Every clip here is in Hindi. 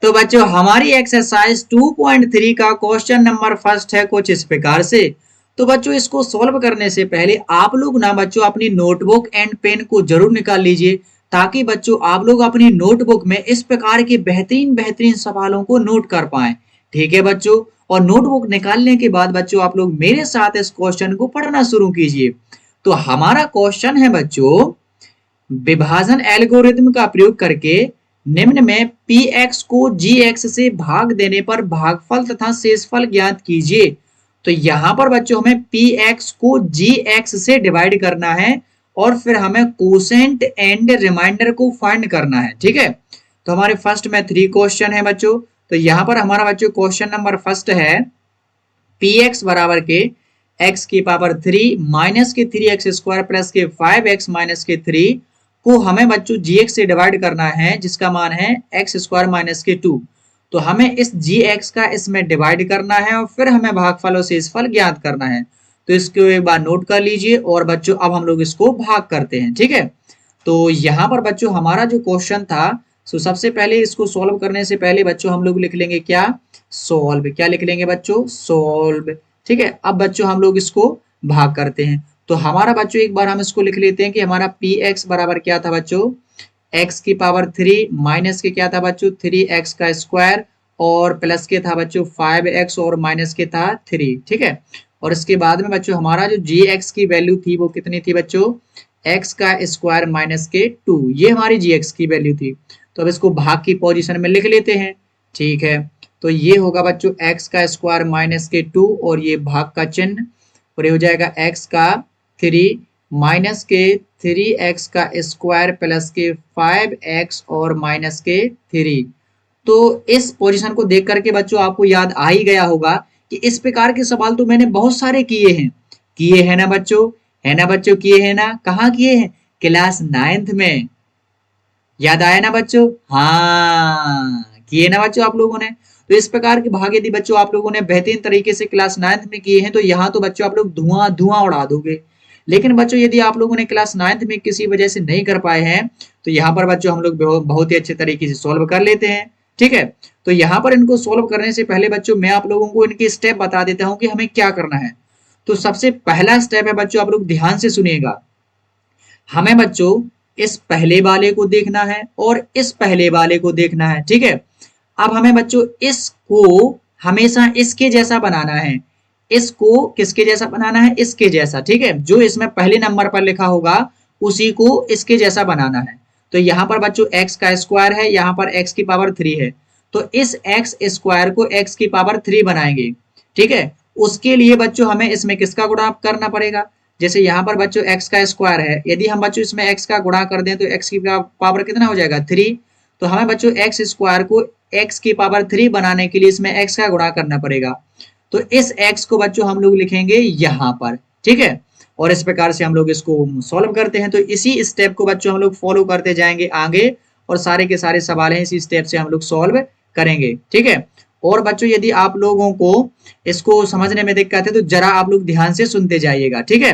तो बच्चों हमारी एक्सरसाइज 2.3 का क्वेश्चन नंबर फर्स्ट है कुछ इस प्रकार से। तो बच्चों इसको सॉल्व करने से पहले आप लोग ना बच्चों अपनी नोटबुक एंड पेन को जरूर निकाल लीजिए, ताकि बच्चों आप लोग अपनी नोटबुक में इस प्रकार के बेहतरीन बेहतरीन सवालों को नोट कर पाएं। ठीक है बच्चों, और नोटबुक निकालने के बाद बच्चों आप लोग मेरे साथ इस क्वेश्चन को पढ़ना शुरू कीजिए। तो हमारा क्वेश्चन है बच्चों, विभाजन एल्गोरिथम का प्रयोग करके निम्न में px को gx से भाग देने पर भागफल तथा शेषफल ज्ञात कीजिए। तो यहां पर बच्चों हमें px को gx से डिवाइड करना है और फिर हमें कोसेंट एंड रिमाइंडर को फाइंड करना है। ठीक है, तो हमारे फर्स्ट में 3 क्वेश्चन है बच्चों। तो यहां पर हमारा बच्चों क्वेश्चन नंबर फर्स्ट है, px बराबर के x की पावर 3 माइनस के 3x स्क्वायर प्लस के 5x माइनस के 3 को हमें बच्चों gx से डिवाइड करना है, जिसका मान है x स्क्वायर माइनस के 2। तो हमें इस gx का इसमें डिवाइड करना है और फिर हमें भागफल और शेषफल ज्ञात करना है। तो इसको एक बार नोट कर लीजिए और बच्चों अब हम लोग इसको भाग करते हैं। ठीक है, तो यहाँ पर बच्चों हमारा जो क्वेश्चन था, सो सबसे पहले इसको सॉल्व करने से पहले बच्चों हम लोग लिख लेंगे क्या, सॉल्व। क्या लिख लेंगे बच्चों, सॉल्व। ठीक है, अब बच्चों हम लोग इसको भाग करते हैं। तो हमारा बच्चों एक बार हम इसको लिख लेते हैं कि हमारा px बराबर क्या था बच्चों, x की पावर 3 माइनस के क्या था बच्चों 3x का स्क्वायर और प्लस के था बच्चों 5x और माइनस के था 3। ठीक है, और इसके बाद में बच्चों हमारा जो gx की वैल्यू थी वो कितनी थी बच्चों, x का स्क्वायर माइनस के 2, ये हमारी gx की वैल्यू थी। तो अब इसको भाग की पोजीशन में लिख लेते हैं। ठीक है, तो ये होगा बच्चों x का स्क्वायर माइनस के 2 और ये भाग का चिन्ह, और ये हो जाएगा x का 3 माइनस के 3x का स्क्वायर प्लस के 5x और माइनस के 3। तो इस पोजीशन को देख करके बच्चों आपको याद आ ही गया होगा कि इस प्रकार के सवाल तो मैंने बहुत सारे किए हैं ना बच्चों, है ना बच्चों, किए हैं ना, कहाँ किए हैं, क्लास 9th में। याद आया ना बच्चों, हाँ किए ना बच्चों आप लोगों ने। तो इस प्रकार के भाग यदि बच्चों आप लोगों ने बेहतरीन तरीके से क्लास 9th में किए हैं तो यहाँ तो बच्चों आप लोग धुआं धुआं उड़ा दोगे। लेकिन बच्चों यदि आप लोगों ने क्लास 9th में किसी वजह से नहीं कर पाए हैं तो यहाँ पर बच्चों हम लोग बहुत ही अच्छे तरीके से सॉल्व कर लेते हैं। ठीक है, तो यहाँ पर इनको सॉल्व करने से पहले बच्चों मैं आप लोगों को इनके स्टेप बता देता हूँ कि हमें क्या करना है। तो सबसे पहला स्टेप है बच्चों, आप लोग ध्यान से सुनिएगा, हमें बच्चों इस पहले वाले को देखना है और इस पहले वाले को देखना है। ठीक है, अब हमें बच्चों इसको हमेशा इसके जैसा बनाना है। इसको किसके जैसा बनाना है, इसके जैसा। ठीक है, जो इसमें पहले नंबर पर लिखा होगा उसी को इसके जैसा बनाना है। तो यहाँ पर बच्चों x का स्क्वायर है, यहाँ पर x की पावर 3 है, तो इस x स्क्वायर को x की पावर 3 बनाएंगे। ठीक है, उसके लिए बच्चों हमें इसमें किसका गुणा करना पड़ेगा, जैसे यहाँ पर बच्चों x का स्क्वायर है, यदि हम बच्चों इसमें x का गुणा कर दें तो x की पावर कितना हो जाएगा 3। तो हमें बच्चों x स्क्वायर को x की पावर 3 बनाने के लिए इसमें x का गुणा करना पड़ेगा। तो इस x को बच्चों हम लोग लिखेंगे यहाँ पर। ठीक है, और इस प्रकार से हम लोग इसको सॉल्व करते हैं। तो इसी स्टेप को बच्चों हम लोग फॉलो करते जाएंगे आगे, और सारे के सारे सवाल हैं इसी स्टेप से हम लोग सॉल्व करेंगे। ठीक है, और बच्चों यदि आप लोगों को इसको समझने में दिक्कत है तो जरा आप लोग ध्यान से सुनते जाइएगा। ठीक है,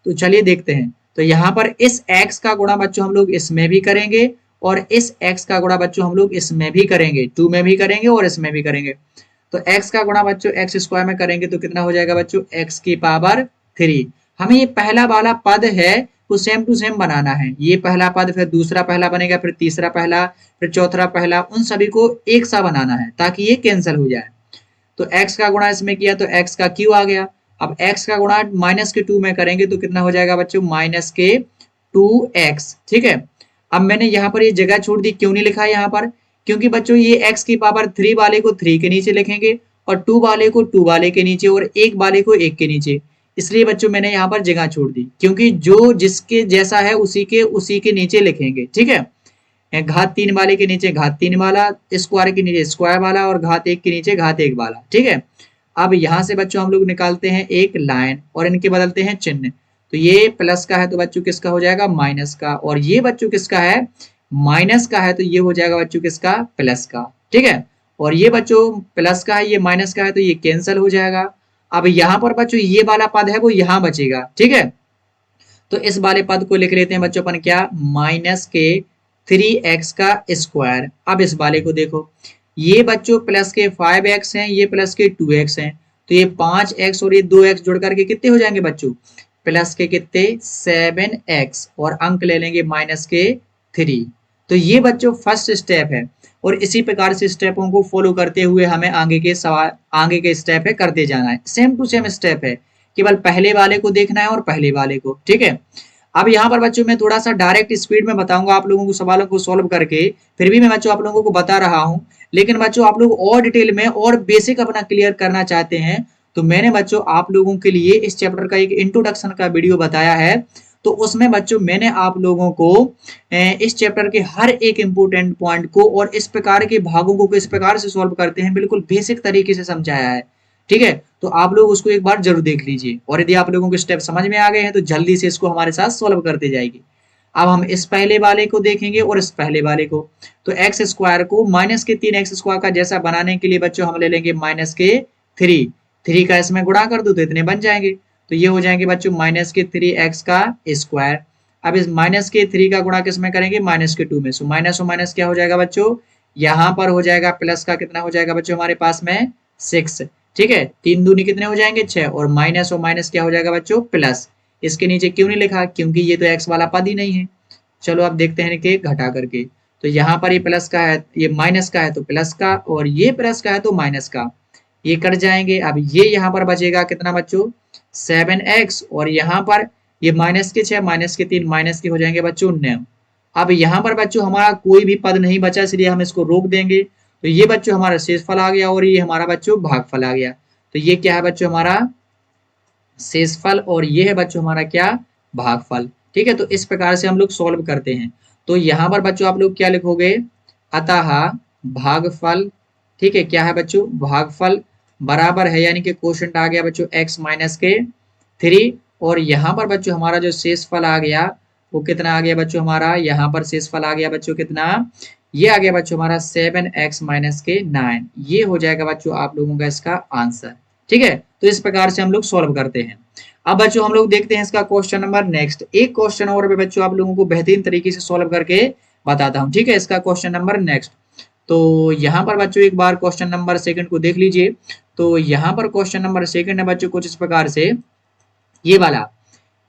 तो चलिए देखते हैं। तो यहाँ पर इस x का गुणा बच्चों हम लोग इसमें भी करेंगे और इस x का गुणा बच्चों हम लोग इसमें भी करेंगे, 2 में भी करेंगे और इसमें भी करेंगे। तो x का गुणा बच्चों x स्क्वायर में करेंगे तो कितना हो जाएगा बच्चों, x की पावर 3। हमें ये पहला वाला पद है वो सेम टू सेम बनाना है। ये पहला पद, फिर दूसरा पहला बनेगा, फिर तीसरा पहला, फिर चौथा पहला, उन सभी को एक सा बनाना है ताकि ये कैंसिल हो जाए। तो x का गुणा इसमें किया तो x का q आ गया। अब x का गुणा माइनस के 2 में करेंगे तो कितना हो जाएगा बच्चों, माइनस के 2x। ठीक है, अब मैंने यहाँ पर ये जगह छोड़ दी, क्यों नहीं लिखा यहाँ पर, क्योंकि बच्चों ये x की पावर 3 वाले को 3 के नीचे लिखेंगे और 2 वाले को 2 वाले के नीचे और 1 वाले को 1 के नीचे। इसलिए बच्चों मैंने यहाँ पर जगह छोड़ दी, क्योंकि जो जिसके जैसा है उसी के नीचे लिखेंगे। ठीक है, घात 3 वाले के नीचे घात 3 वाला, स्क्वायर के नीचे स्क्वायर वाला और घात 1 के नीचे घात 1 वाला। ठीक है, अब यहाँ से बच्चों हम लोग निकालते हैं एक लाइन और इनके बदलते हैं चिन्ह। तो ये प्लस का है तो बच्चों किसका हो जाएगा, माइनस का, और ये बच्चों किसका है, माइनस का है तो ये हो जाएगा बच्चों किसका, प्लस का। ठीक है, और ये बच्चों प्लस का है, ये माइनस का है तो ये कैंसिल हो जाएगा। अब यहाँ पर बच्चों ये वाला पद है वो यहाँ बचेगा। ठीक है, तो इस वाले पद को लिख लेते हैं बच्चों अपन क्या, माइनस के 3x का स्क्वायर। अब इस वाले को देखो, ये बच्चों प्लस के 5x हैं, ये प्लस के 2x हैं, तो ये 5x और ये 2x जोड़ करके कितने हो जाएंगे बच्चों, प्लस के कितने 7x, और अंक ले लेंगे माइनस के 3। तो ये बच्चों फर्स्ट स्टेप है, और इसी प्रकार से स्टेपों को फॉलो करते हुए हमें आगे के सवाल, आगे के स्टेप है करते जाना है। सेम टू सेम स्टेप है, केवल पहले वाले को देखना है और पहले वाले को, ठीक है। अब यहाँ पर बच्चों मैं थोड़ा सा डायरेक्ट स्पीड में बताऊंगा आप लोगों को सवालों को सॉल्व करके, फिर भी मैं बच्चों आप लोगों को बता रहा हूँ, लेकिन बच्चों आप लोग और डिटेल में और बेसिक अपना क्लियर करना चाहते हैं, तो मैंने बच्चों आप लोगों के लिए इस चैप्टर का एक इंट्रोडक्शन का वीडियो बताया है। तो उसमें बच्चों मैंने आप लोगों को इस चैप्टर के हर एक इंपोर्टेंट पॉइंट को और इस प्रकार के भागों को किस प्रकार से सॉल्व करते हैं बिल्कुल बेसिक तरीके से समझाया है, ठीक है। तो आप लोग उसको एक बार जरूर देख लीजिए, और यदि आप लोगों को स्टेप समझ में आ गए हैं तो जल्दी से इसको हमारे साथ सॉल्व करते जाएगी। अब हम इस पहले वाले को देखेंगे और इस पहले वाले को। तो एक्स स्क्वायर को माइनस के 3x स्क्वायर का जैसा बनाने के लिए बच्चों हम ले लेंगे माइनस के 3 का इसमें गुणा कर दो तो इतने बन जाएंगे, तो ये हो जाएंगे बच्चों माइनस के 3x का स्क्वायर। अब इस माइनस के 3 का गुणा किस में करेंगे, माइनस के 2 में। सो माइनस और माइनस क्या हो जाएगा बच्चों, यहाँ पर हो जाएगा प्लस का कितना हो जाएगा बच्चों हमारे पास में 6, ठीक है। 3 दूनी कितने हो जाएंगे 6, और माइनस क्या हो जाएगा बच्चों प्लस। इसके नीचे क्यों नहीं लिखा, क्योंकि ये तो x वाला पद ही नहीं है। चलो अब देखते हैं कि घटा करके, तो यहाँ पर ये प्लस का है, ये माइनस का है तो प्लस का, और ये प्लस का है तो माइनस का, ये कट जाएंगे। अब ये यहाँ पर बचेगा कितना बच्चों 7x, और यहाँ पर ये माइनस के 6 माइनस के 3 माइनस के हो जाएंगे बच्चों 9। अब यहाँ पर बच्चों हमारा कोई भी पद नहीं बचा, इसलिए हम इसको रोक देंगे। तो ये बच्चों हमारा शेषफल आ गया, और ये हमारा बच्चों भागफल आ गया। तो ये क्या है बच्चों हमारा शेषफल, और ये है बच्चों हमारा क्या भागफल, ठीक है। तो इस प्रकार से हम लोग सॉल्व करते हैं। तो यहाँ पर बच्चों आप लोग क्या लिखोगे, अतः भागफल, ठीक है, क्या है बच्चों भागफल बराबर है, यानी कि क्वोशंट आ गया बच्चों x माइनस के 3, और यहाँ पर बच्चों हमारा जो शेषफल आ गया वो कितना आ गया बच्चों हमारा, यहाँ पर शेषफल आ गया बच्चों कितना, ये आ गया बच्चों हमारा 7x माइनस के 9। ये हो जाएगा बच्चों आप लोगों का इसका आंसर, ठीक है। तो इस प्रकार से हम लोग सॉल्व करते हैं। अब बच्चों हम लोग देखते हैं इसका क्वेश्चन नंबर नेक्स्ट। एक क्वेश्चन और भी बच्चों आप लोगों को बेहतरीन तरीके से सॉल्व करके बताता हूँ, ठीक है। इसका क्वेश्चन नंबर नेक्स्ट, तो यहाँ पर बच्चों एक बार क्वेश्चन नंबर सेकंड को देख लीजिए। तो यहाँ पर क्वेश्चन नंबर सेकंड है बच्चों कुछ इस प्रकार से, ये वाला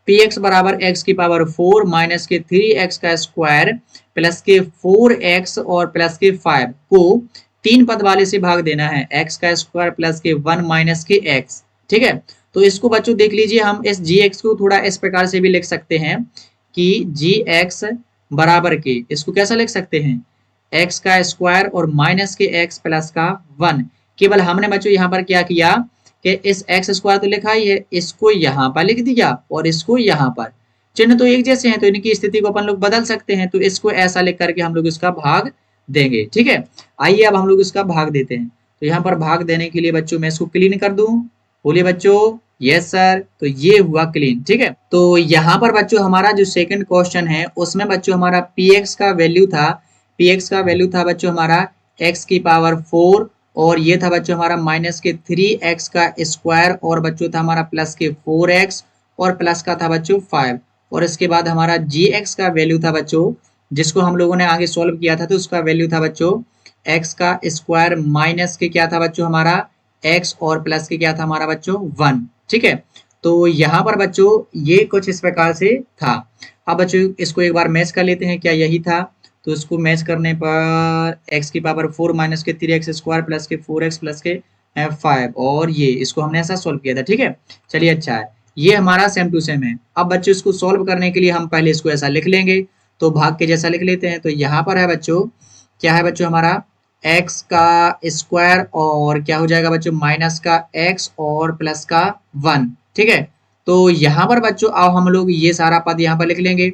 px बराबर x की पावर 4 माइनस के 3x का स्क्वायर प्लस के 4x और प्लस के 5 को 3 पद वाले से भाग देना है, x का स्क्वायर प्लस के 1 माइनस के x, ठीक है। तो इसको बच्चों देख लीजिए, हम इस gx को थोड़ा इस प्रकार से भी लिख सकते हैं कि gx बराबर के, इसको कैसा लिख सकते हैं, x का स्क्वायर और माइनस के x प्लस का 1। केवल हमने बच्चों यहाँ पर क्या किया कि इस x स्क्वायर तो लिखा ही है, इसको यहाँ पर लिख दिया और इसको यहाँ पर, चिन्ह तो एक जैसे हैं तो इनकी स्थिति को अपन लोग बदल सकते हैं। तो इसको ऐसा लिख करके हम लोग इसका भाग देंगे, ठीक है। आइए अब हम लोग इसका भाग देते हैं। तो यहाँ पर भाग देने के लिए बच्चों मैं इसको क्लीन कर दूं, बोलिए बच्चों यस सर। तो ये हुआ क्लीन, ठीक है। तो यहाँ पर बच्चों हमारा जो सेकंड क्वेश्चन है उसमें बच्चों हमारा px का वैल्यू था, px का वैल्यू था बच्चों हमारा x की पावर 4, और ये था बच्चों हमारा माइनस के 3x का स्क्वायर, और बच्चों था हमारा प्लस के 4x और प्लस का था बच्चों 5, और इसके बाद हमारा gx का वैल्यू था बच्चों, जिसको हम लोगों ने आगे सॉल्व किया था, तो उसका वैल्यू था बच्चों x का स्क्वायर माइनस के क्या था बच्चों हमारा x, और प्लस के क्या था हमारा बच्चों 1, ठीक है। तो यहाँ पर बच्चों ये कुछ इस प्रकार से था। अब बच्चों इसको एक बार मैच कर लेते हैं, क्या यही था। तो इसको मैच करने पर x की पावर 4 माइनस के 3x स्क्वायर प्लस के 4x प्लस के 5, और ये इसको हमने ऐसा सॉल्व किया था, ठीक है। चलिए अच्छा है, ये हमारा सेम टू सेम है। अब बच्चों इसको सॉल्व करने के लिए हम पहले इसको ऐसा लिख लेंगे, तो भाग के जैसा लिख लेते हैं। तो यहाँ पर है बच्चों, क्या है बच्चों हमारा x का स्क्वायर, और क्या हो जाएगा बच्चों माइनस का x और प्लस का 1, ठीक है। तो यहाँ पर बच्चों अब हम लोग ये सारा पद यहाँ पर लिख लेंगे।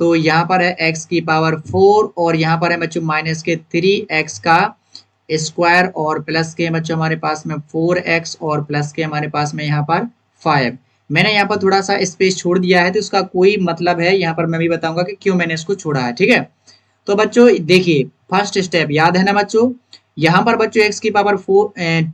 तो यहाँ पर है x की पावर 4, और यहाँ पर है बच्चों माइनस के 3x का स्क्वायर, और प्लस के बच्चों हमारे पास में 4x, और प्लस के हमारे पास में यहाँ पर 5। मैंने यहाँ पर थोड़ा सा स्पेस छोड़ दिया है, तो इसका कोई मतलब है यहाँ पर मैं भी बताऊंगा कि क्यों मैंने इसको छोड़ा है, ठीक है। तो बच्चों देखिए फर्स्ट स्टेप याद है ना बच्चों, यहाँ पर बच्चों x की पावर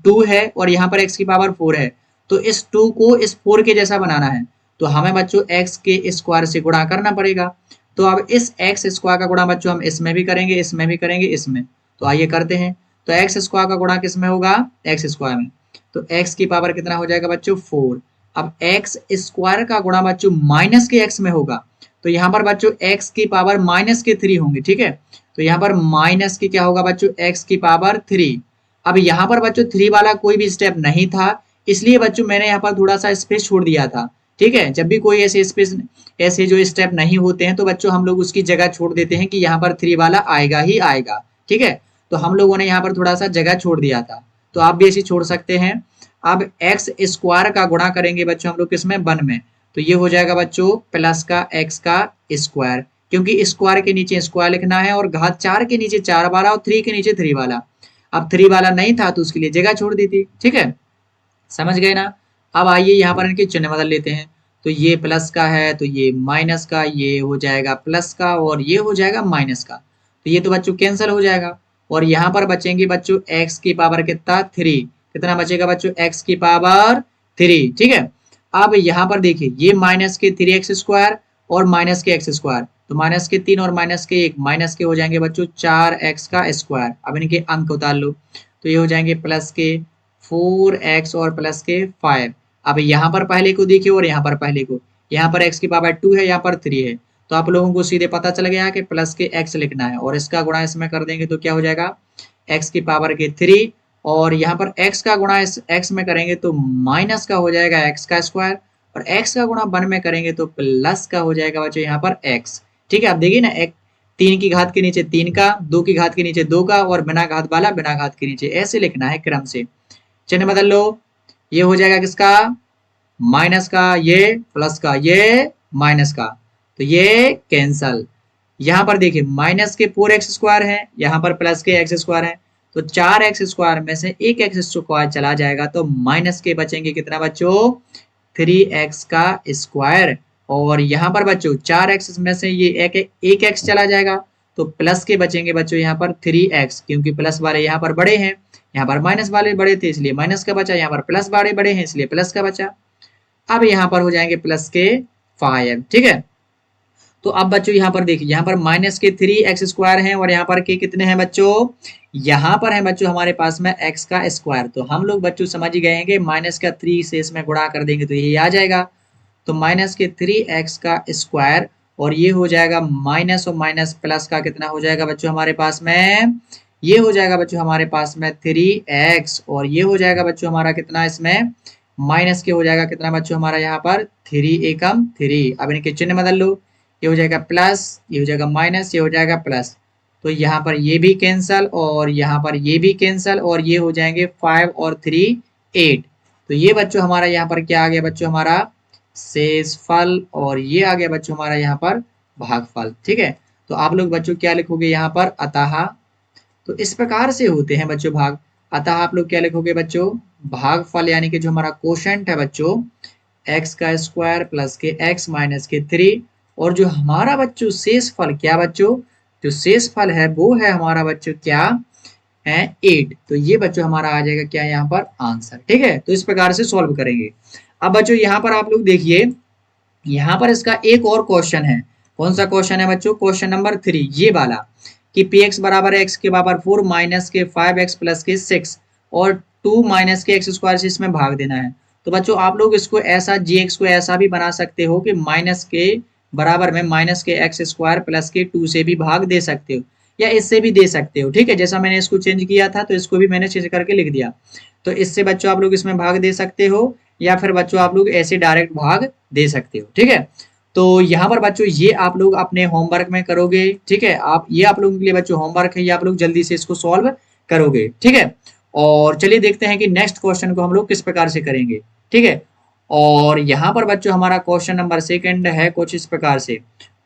2 है और यहाँ पर x की पावर 4 है, तो इस 2 को इस 4 के जैसा बनाना है, तो हमें बच्चों x के स्क्वायर से गुणा करना पड़ेगा। तो अब इस x स्क्वायर का गुणा बच्चों हम इसमें भी करेंगे, इसमें भी करेंगे, इसमें। तो आइए करते हैं। तो एक्स स्क्वायर का गुणा किस में होगा, एक्स स्क्वायर में। तो एक्स की पावर कितना हो जाएगा बच्चों, 4। अब एक्स स्क्वायर का गुणा बच्चों माइनस के एक्स में होगा, तो यहाँ पर बच्चों एक्स की पावर माइनस के 3 होंगे, ठीक है। तो यहाँ पर माइनस की क्या होगा बच्चों, एक्स की पावर 3। अब यहाँ पर बच्चों 3 वाला कोई भी स्टेप नहीं था, इसलिए बच्चों मैंने यहाँ पर थोड़ा सा स्पेस छोड़ दिया था, ठीक है। जब भी कोई ऐसे स्पेस, ऐसे जो स्टेप नहीं होते हैं, तो बच्चों हम लोग उसकी जगह छोड़ देते हैं कि यहाँ पर 3 वाला आएगा ही आएगा, ठीक है। तो हम लोगों ने यहाँ पर थोड़ा सा जगह छोड़ दिया था, तो आप भी ऐसे छोड़ सकते हैं। अब एक्स स्क्वायर का गुणा करेंगे बच्चों हम लोग किसमें, 1 में, तो ये हो जाएगा बच्चों प्लस का एक्स का स्क्वायर, क्योंकि स्क्वायर के नीचे स्क्वायर लिखना है, और घात 4 के नीचे 4 वाला और 3 के नीचे 3 वाला। अब 3 वाला नहीं था तो उसके लिए जगह छोड़ दी थी, ठीक है, समझ गए ना। अब आइए यहाँ पर इनके चिन्ह बदल लेते हैं, तो ये प्लस का है तो ये माइनस का, ये हो जाएगा प्लस का और ये हो जाएगा माइनस का, तो ये तो बच्चों कैंसिल हो जाएगा। और यहाँ पर बचेंगे बच्चों एक्स की पावर कितना, 3, कितना बचेगा बच्चों, एक्स की पावर 3, ठीक है। अब यहाँ पर देखिए ये माइनस के 3x स्क्वायर और माइनस के एक्स स्क्वायर, तो माइनस के 3 और माइनस के 1, माइनस के हो जाएंगे बच्चों 4x का स्क्वायर। अब इनके अंक उतार लो, तो ये हो जाएंगे प्लस के 4x और प्लस के 5। अब यहाँ पर पहले को देखिए और यहाँ पर पहले को, यहाँ पर x की पावर 2 है, यहाँ पर 3 है, तो आप लोगों को सीधे पता चल गया कि प्लस के x लिखना है, और इसका गुणा इसमें कर देंगे तो क्या हो जाएगा, x की पावर के 3, और यहाँ पर x का गुणा इस x में करेंगे तो माइनस का हो जाएगा x का स्क्वायर, और x का गुणा 1 में करेंगे तो प्लस का हो जाएगा बच्चों यहाँ पर x, ठीक है। आप देखिए ना, 3 की घात के नीचे 3 का, 2 की घात के नीचे 2 का, और बिना घात वाला बिना घात के नीचे, ऐसे लिखना है क्रम से। चिन्ह बदल लो, ये हो जाएगा किसका, माइनस का, ये प्लस का, ये माइनस का, तो ये कैंसल। यहाँ पर देखिए माइनस के 4x स्क्वायर है, यहाँ पर प्लस के x स्क्वायर है, तो 4x स्क्वायर में से एक x स्क्वायर चला जाएगा, तो माइनस के बचेंगे कितना बच्चों, 3x का स्क्वायर, और यहाँ पर बच्चों 4x में से ये एक x चला जाएगा, तो प्लस के बचेंगे बच्चों यहाँ पर 3x, क्योंकि प्लस वाले यहाँ पर बड़े हैं, यहाँ पर माइनस वाले बड़े थे इसलिए माइनस का बचा, यहाँ पर प्लस वाले बड़े हैं इसलिए प्लस का बचा। अब यहाँ पर हो जाएंगे प्लस के 5, ठीक है। तो अब बच्चों यहाँ पर देखिए, यहाँ पर माइनस के 3x स्क्वायर है, और यहाँ पर के कितने हैं बच्चों, यहाँ पर है बच्चों हमारे पास में x का स्क्वायर, तो हम लोग बच्चों समझ ही गए हैं कि माइनस का 3 से इसमें गुणा कर देंगे तो ये आ जाएगा, तो माइनस के 3x का स्क्वायर, और ये हो जाएगा माइनस और माइनस प्लस का कितना हो जाएगा बच्चों हमारे पास में, ये हो जाएगा बच्चों हमारे पास में 3x, और ये हो जाएगा बच्चों हमारा कितना, इसमें माइनस के हो जाएगा कितना बच्चों हमारा यहाँ पर 3 एकम 3। अब इनके चिन्ह बदल लो, ये हो जाएगा प्लस, ये हो जाएगा माइनस, ये हो जाएगा प्लस, तो यहाँ पर ये भी कैंसल और यहाँ पर ये भी कैंसल, और ये हो जाएंगे 5 और 3 8। तो ये बच्चों हमारा यहाँ पर क्या आ गया बच्चों, हमारा शेषफल, और ये आ गया बच्चों हमारा यहाँ पर भागफल, ठीक है। तो आप लोग बच्चों क्या लिखोगे यहाँ पर, अतः, तो इस प्रकार से होते हैं बच्चों भाग। अतः आप लोग क्या लिखोगे बच्चों, भागफल यानी कि जो हमारा कोशेंट है बच्चों, x का स्क्वायर प्लस के x माइनस के 3, और जो हमारा बच्चों शेष फल क्या बच्चों, जो शेष फल है वो है हमारा बच्चों क्या है, 8। तो ये बच्चों हमारा आ जाएगा क्या यहाँ पर आंसर, ठीक है। तो इस प्रकार से सॉल्व करेंगे। अब बच्चों यहाँ पर आप लोग देखिए, यहाँ पर इसका एक और क्वेश्चन है, कौन सा क्वेश्चन है बच्चों, क्वेश्चन नंबर 3, ये वाला कि px बराबर है x के पावर 4 माइनस के 5x प्लस के 6 और 2 माइनस के x स्क्वायर से इसमें भाग देना है। तो बच्चों आप लोग इसको ऐसा gx को ऐसा भी बना सकते हो कि माइनस के बराबर में माइनस के x स्क्वायर प्लस के 2 से भी भाग दे सकते हो, या इससे भी दे सकते हो, ठीक है। जैसा मैंने इसको चेंज किया था तो इसको भी मैंने चेंज करके लिख दिया, तो इससे बच्चों आप लोग इसमें भाग दे सकते हो, या फिर बच्चों आप लोग ऐसे डायरेक्ट भाग दे सकते हो, ठीक है। तो यहाँ पर बच्चों ये आप लोग अपने होमवर्क में करोगे, ठीक है। आप ये आप लोगों के लिए बच्चों होमवर्क है, ये आप लोग जल्दी से इसको सॉल्व करोगे, ठीक है। और चलिए देखते हैं कि नेक्स्ट क्वेश्चन को हम लोग किस प्रकार से करेंगे, ठीक है। और यहाँ पर बच्चों हमारा क्वेश्चन नंबर 2 है कुछ इस प्रकार से।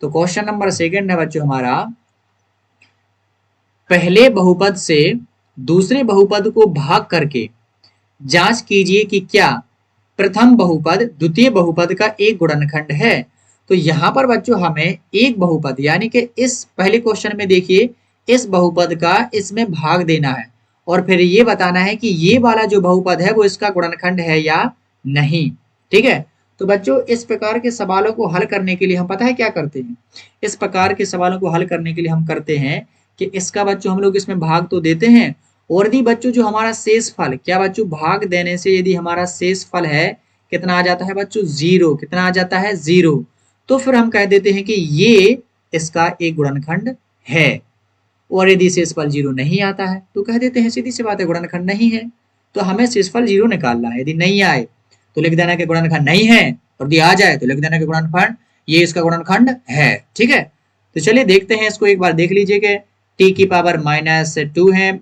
तो क्वेश्चन नंबर 2 है बच्चों हमारा, पहले बहुपद से दूसरे बहुपद को भाग करके जांच कीजिए कि क्या प्रथम बहुपद द्वितीय बहुपद का एक गुणनखंड है। तो यहाँ पर बच्चों हमें एक बहुपद यानी कि इस पहले क्वेश्चन में देखिए, इस बहुपद का इसमें भाग देना है, और फिर ये बताना है कि ये वाला जो बहुपद है वो इसका गुणनखंड है या नहीं, ठीक है। तो बच्चों इस प्रकार के सवालों को हल करने के लिए हम पता है क्या करते हैं, इस प्रकार के सवालों को हल करने के लिए हम करते हैं कि इसका बच्चों हम लोग इसमें भाग तो देते हैं, और यदि बच्चों जो हमारा शेष फल, क्या बच्चों भाग देने से यदि हमारा शेष फल है कितना आ जाता है बच्चों, जीरो। कितना आ जाता है, जीरो। तो फिर हम कह देते हैं कि ये इसका एक गुणनखंड है। और यदि शेषफल जीरो नहीं आता है तो कह देते हैं सीधी सी बात है गुणनखंड नहीं है। तो हमें शेषफल जीरो निकालना है। यदि नहीं आए तो लिख देना कि गुणनखंड नहीं है, और यदि आ जाए तो लिख देना कि गुणनखंड, ये इसका गुणनखंड है। ठीक है, तो चलिए देखते हैं इसको एक बार देख लीजिए कि टी की पावर -2 है,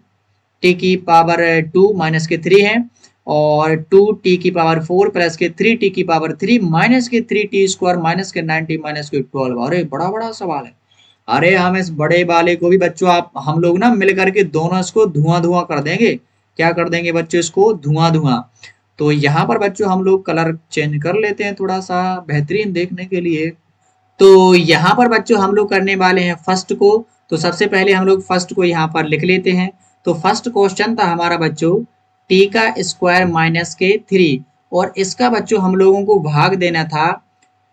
टी की पावर 2 माइनस के 3 है, और 2 टी की पावर 4 प्लस के 3 टी की पावर 3 माइनस के 3 टी स्क्वायर माइनस के 90 माइनस के 12। अरे बड़ा बड़ा सवाल है। अरे हम इस बड़े वाले को भी बच्चों, आप हम लोग ना मिल करके दोनों इसको धुआं धुआं कर देंगे। क्या कर देंगे बच्चों, इसको धुआं धुआं। तो यहाँ पर बच्चों हम लोग कलर चेंज कर लेते हैं थोड़ा सा बेहतरीन देखने के लिए। तो यहाँ पर बच्चों हम लोग करने वाले हैं फर्स्ट को। तो सबसे पहले हम लोग फर्स्ट को यहाँ पर लिख लेते हैं। तो फर्स्ट क्वेश्चन था हमारा बच्चों टी का स्क्वायर माइनस के 3, और इसका बच्चों हम लोगों को भाग देना था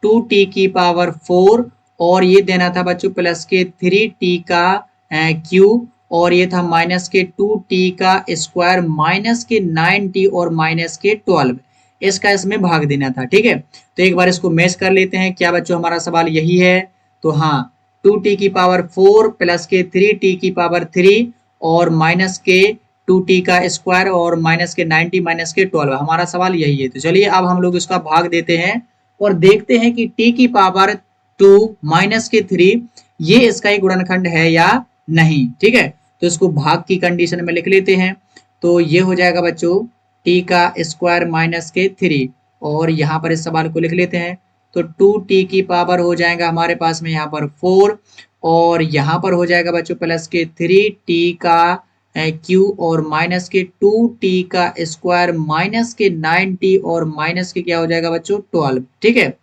2t की पावर 4, और ये देना था बच्चों प्लस के 3t का क्यूब, और ये था माइनस के 2t का स्क्वायर माइनस के 9t और माइनस के 12। इसका इसमें भाग देना था। ठीक है, तो एक बार इसको मैच कर लेते हैं। क्या बच्चों हमारा सवाल यही है? तो हाँ, 2t की पावर 4 प्लस के 3t की पावर 3 और माइनस के 2t का स्क्वायर और माइनस के 90 माइनस के 12, हमारा सवाल यही है। तो चलिए अब हम लोग इसका भाग देते हैं और देखते हैं कि t की पावर 2 माइनस के 3 ये इसका एक गुणनखंड है या नहीं। ठीक है, तो इसको भाग की कंडीशन में लिख लेते हैं। तो ये हो जाएगा बच्चों t का स्क्वायर माइनस के 3, और यहाँ पर इस सवाल को लिख लेते हैं। तो 2t की पावर हो जाएगा हमारे पास में यहाँ पर 4, और यहाँ पर हो जाएगा बच्चों प्लस के 3t का क्यू और माइनस के 2t का स्क्वायर माइनस के 9t और माइनस के क्या हो जाएगा बच्चों 12। ठीक है,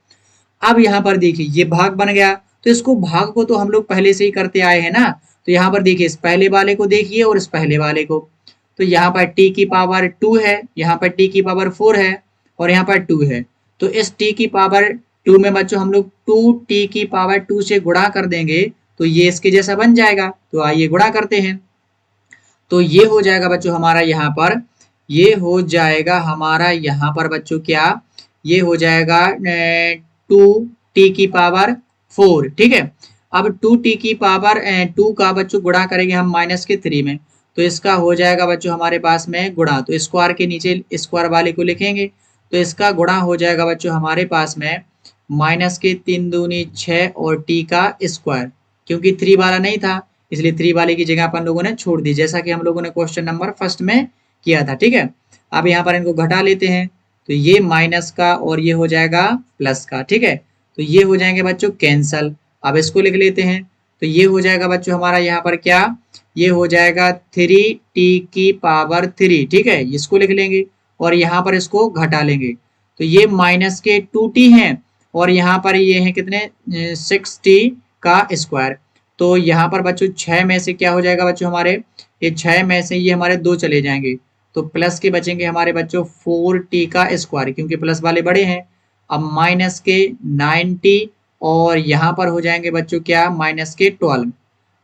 अब यहाँ पर देखिए ये भाग बन गया। तो इसको भाग को तो हम लोग पहले से ही करते आए हैं ना। तो यहाँ पर देखिए इस पहले वाले को देखिए और इस पहले वाले को। तो यहाँ पर t की पावर 2 है, यहाँ पर t की पावर 4 है, और यहाँ पर 2 है। तो इस t की पावर 2 में बच्चों हम लोग 2t की पावर 2 से गुणा कर देंगे तो ये इसके जैसा बन जाएगा। तो आइए गुणा करते हैं। तो ये हो जाएगा बच्चों हमारा यहाँ पर, ये हो जाएगा हमारा यहाँ पर बच्चों क्या, ये हो जाएगा 2t की पावर 4। ठीक है, अब 2t की पावर 2 का बच्चों गुणा करेंगे हम माइनस के 3 में। तो इसका हो जाएगा बच्चों हमारे पास में गुणा, तो स्क्वायर के नीचे स्क्वायर वाले को लिखेंगे। तो इसका गुणा हो जाएगा बच्चों हमारे पास में माइनस के 3 दूनी 6 और t का स्क्वायर, क्योंकि 3 वाला नहीं था इसलिए 3 वाले की जगह अपन लोगों ने छोड़ दी, जैसा कि हम लोगों ने क्वेश्चन नंबर फर्स्ट में किया था। ठीक है, अब यहाँ पर इनको घटा लेते हैं। तो ये माइनस का और ये हो जाएगा प्लस का। ठीक है, तो ये हो जाएंगे बच्चों कैंसल। अब इसको लिख लेते हैं। तो ये हो जाएगा बच्चों हमारा यहाँ पर क्या, ये हो जाएगा 3t की पावर 3। ठीक है, इसको लिख लेंगे और यहाँ पर इसको घटा लेंगे। तो ये माइनस के 2t है और यहाँ पर ये है कितने 6t का स्क्वायर। तो यहाँ पर बच्चों 6 में से क्या हो जाएगा बच्चों हमारे, ये 6 में से ये हमारे 2 चले जाएंगे। तो प्लस के बचेंगे हमारे बच्चों 4t का स्क्वायर, क्योंकि प्लस वाले बड़े हैं। अब माइनस के 9t और यहाँ पर हो जाएंगे बच्चों क्या माइनस के 12।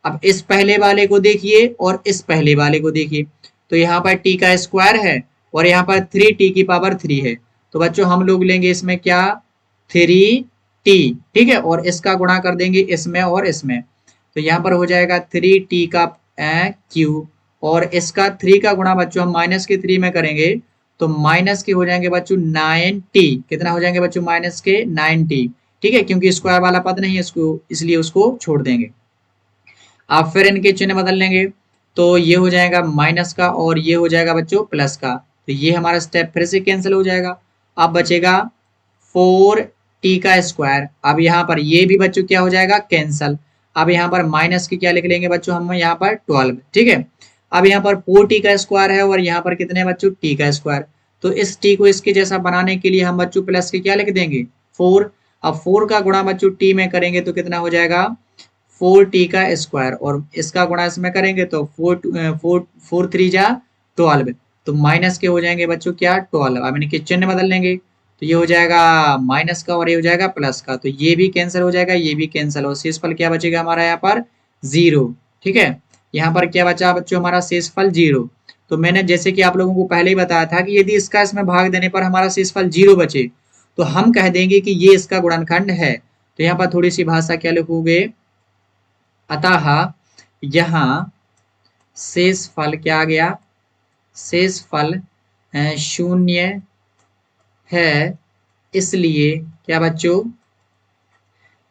अब इस पहले वाले को देखिए और इस पहले वाले को देखिए। तो यहाँ पर t का स्क्वायर है और यहाँ पर 3t की पावर 3 है। तो बच्चों हम लोग लेंगे इसमें क्या 3t। ठीक है, और इसका गुणा कर देंगे इसमें और इसमें। तो यहाँ पर हो जाएगा 3t का क्यूब, और इसका 3 का गुणा बच्चों हम माइनस के 3 में करेंगे तो माइनस के हो जाएंगे बच्चों 9t। कितना हो जाएंगे बच्चों माइनस के 9t। ठीक है, क्योंकि स्क्वायर वाला पद नहीं है इसको, इसलिए उसको छोड़ देंगे। अब फिर इनके चिन्ह बदल लेंगे। तो ये हो जाएगा माइनस का और ये हो जाएगा बच्चों प्लस का। तो ये हमारा स्टेप फिर से कैंसिल हो जाएगा। अब बचेगा 4t का स्क्वायर। अब यहाँ पर ये भी बच्चों क्या हो जाएगा कैंसल। अब यहाँ पर माइनस के क्या लिख लेंगे बच्चों हम यहाँ पर 12। ठीक है, अब यहाँ पर 4t का स्क्वायर है और यहाँ पर कितने बच्चों t का स्क्वायर। तो इस t को इसके जैसा बनाने के लिए हम बच्चों प्लस के क्या लिख देंगे 4। अब 4 का गुणा बच्चों t में करेंगे तो कितना हो जाएगा 4t का स्क्वायर, और इसका गुणा इसमें करेंगे तो 4 3 जा 12। तो माइनस के हो जाएंगे बच्चों क्या 12। अब इनके चिन्ह बदल लेंगे। तो ये हो जाएगा माइनस का और ये हो जाएगा प्लस का। तो ये भी कैंसिल हो जाएगा, ये भी कैंसिल, और शेषफल क्या बचेगा हमारा यहाँ पर 0। ठीक है, यहाँ पर क्या बचा बच्चों हमारा शेषफल 0। तो मैंने जैसे कि आप लोगों को पहले ही बताया था कि यदि इसका इसमें भाग देने पर हमारा शेषफल 0 बचे तो हम कह देंगे कि ये इसका गुणनखंड है। तो यहाँ पर थोड़ी सी भाषा क्या लिखोगे, अतः यहाँ शेषफल क्या आ गया, शेषफल शून्य है, इसलिए क्या बच्चों,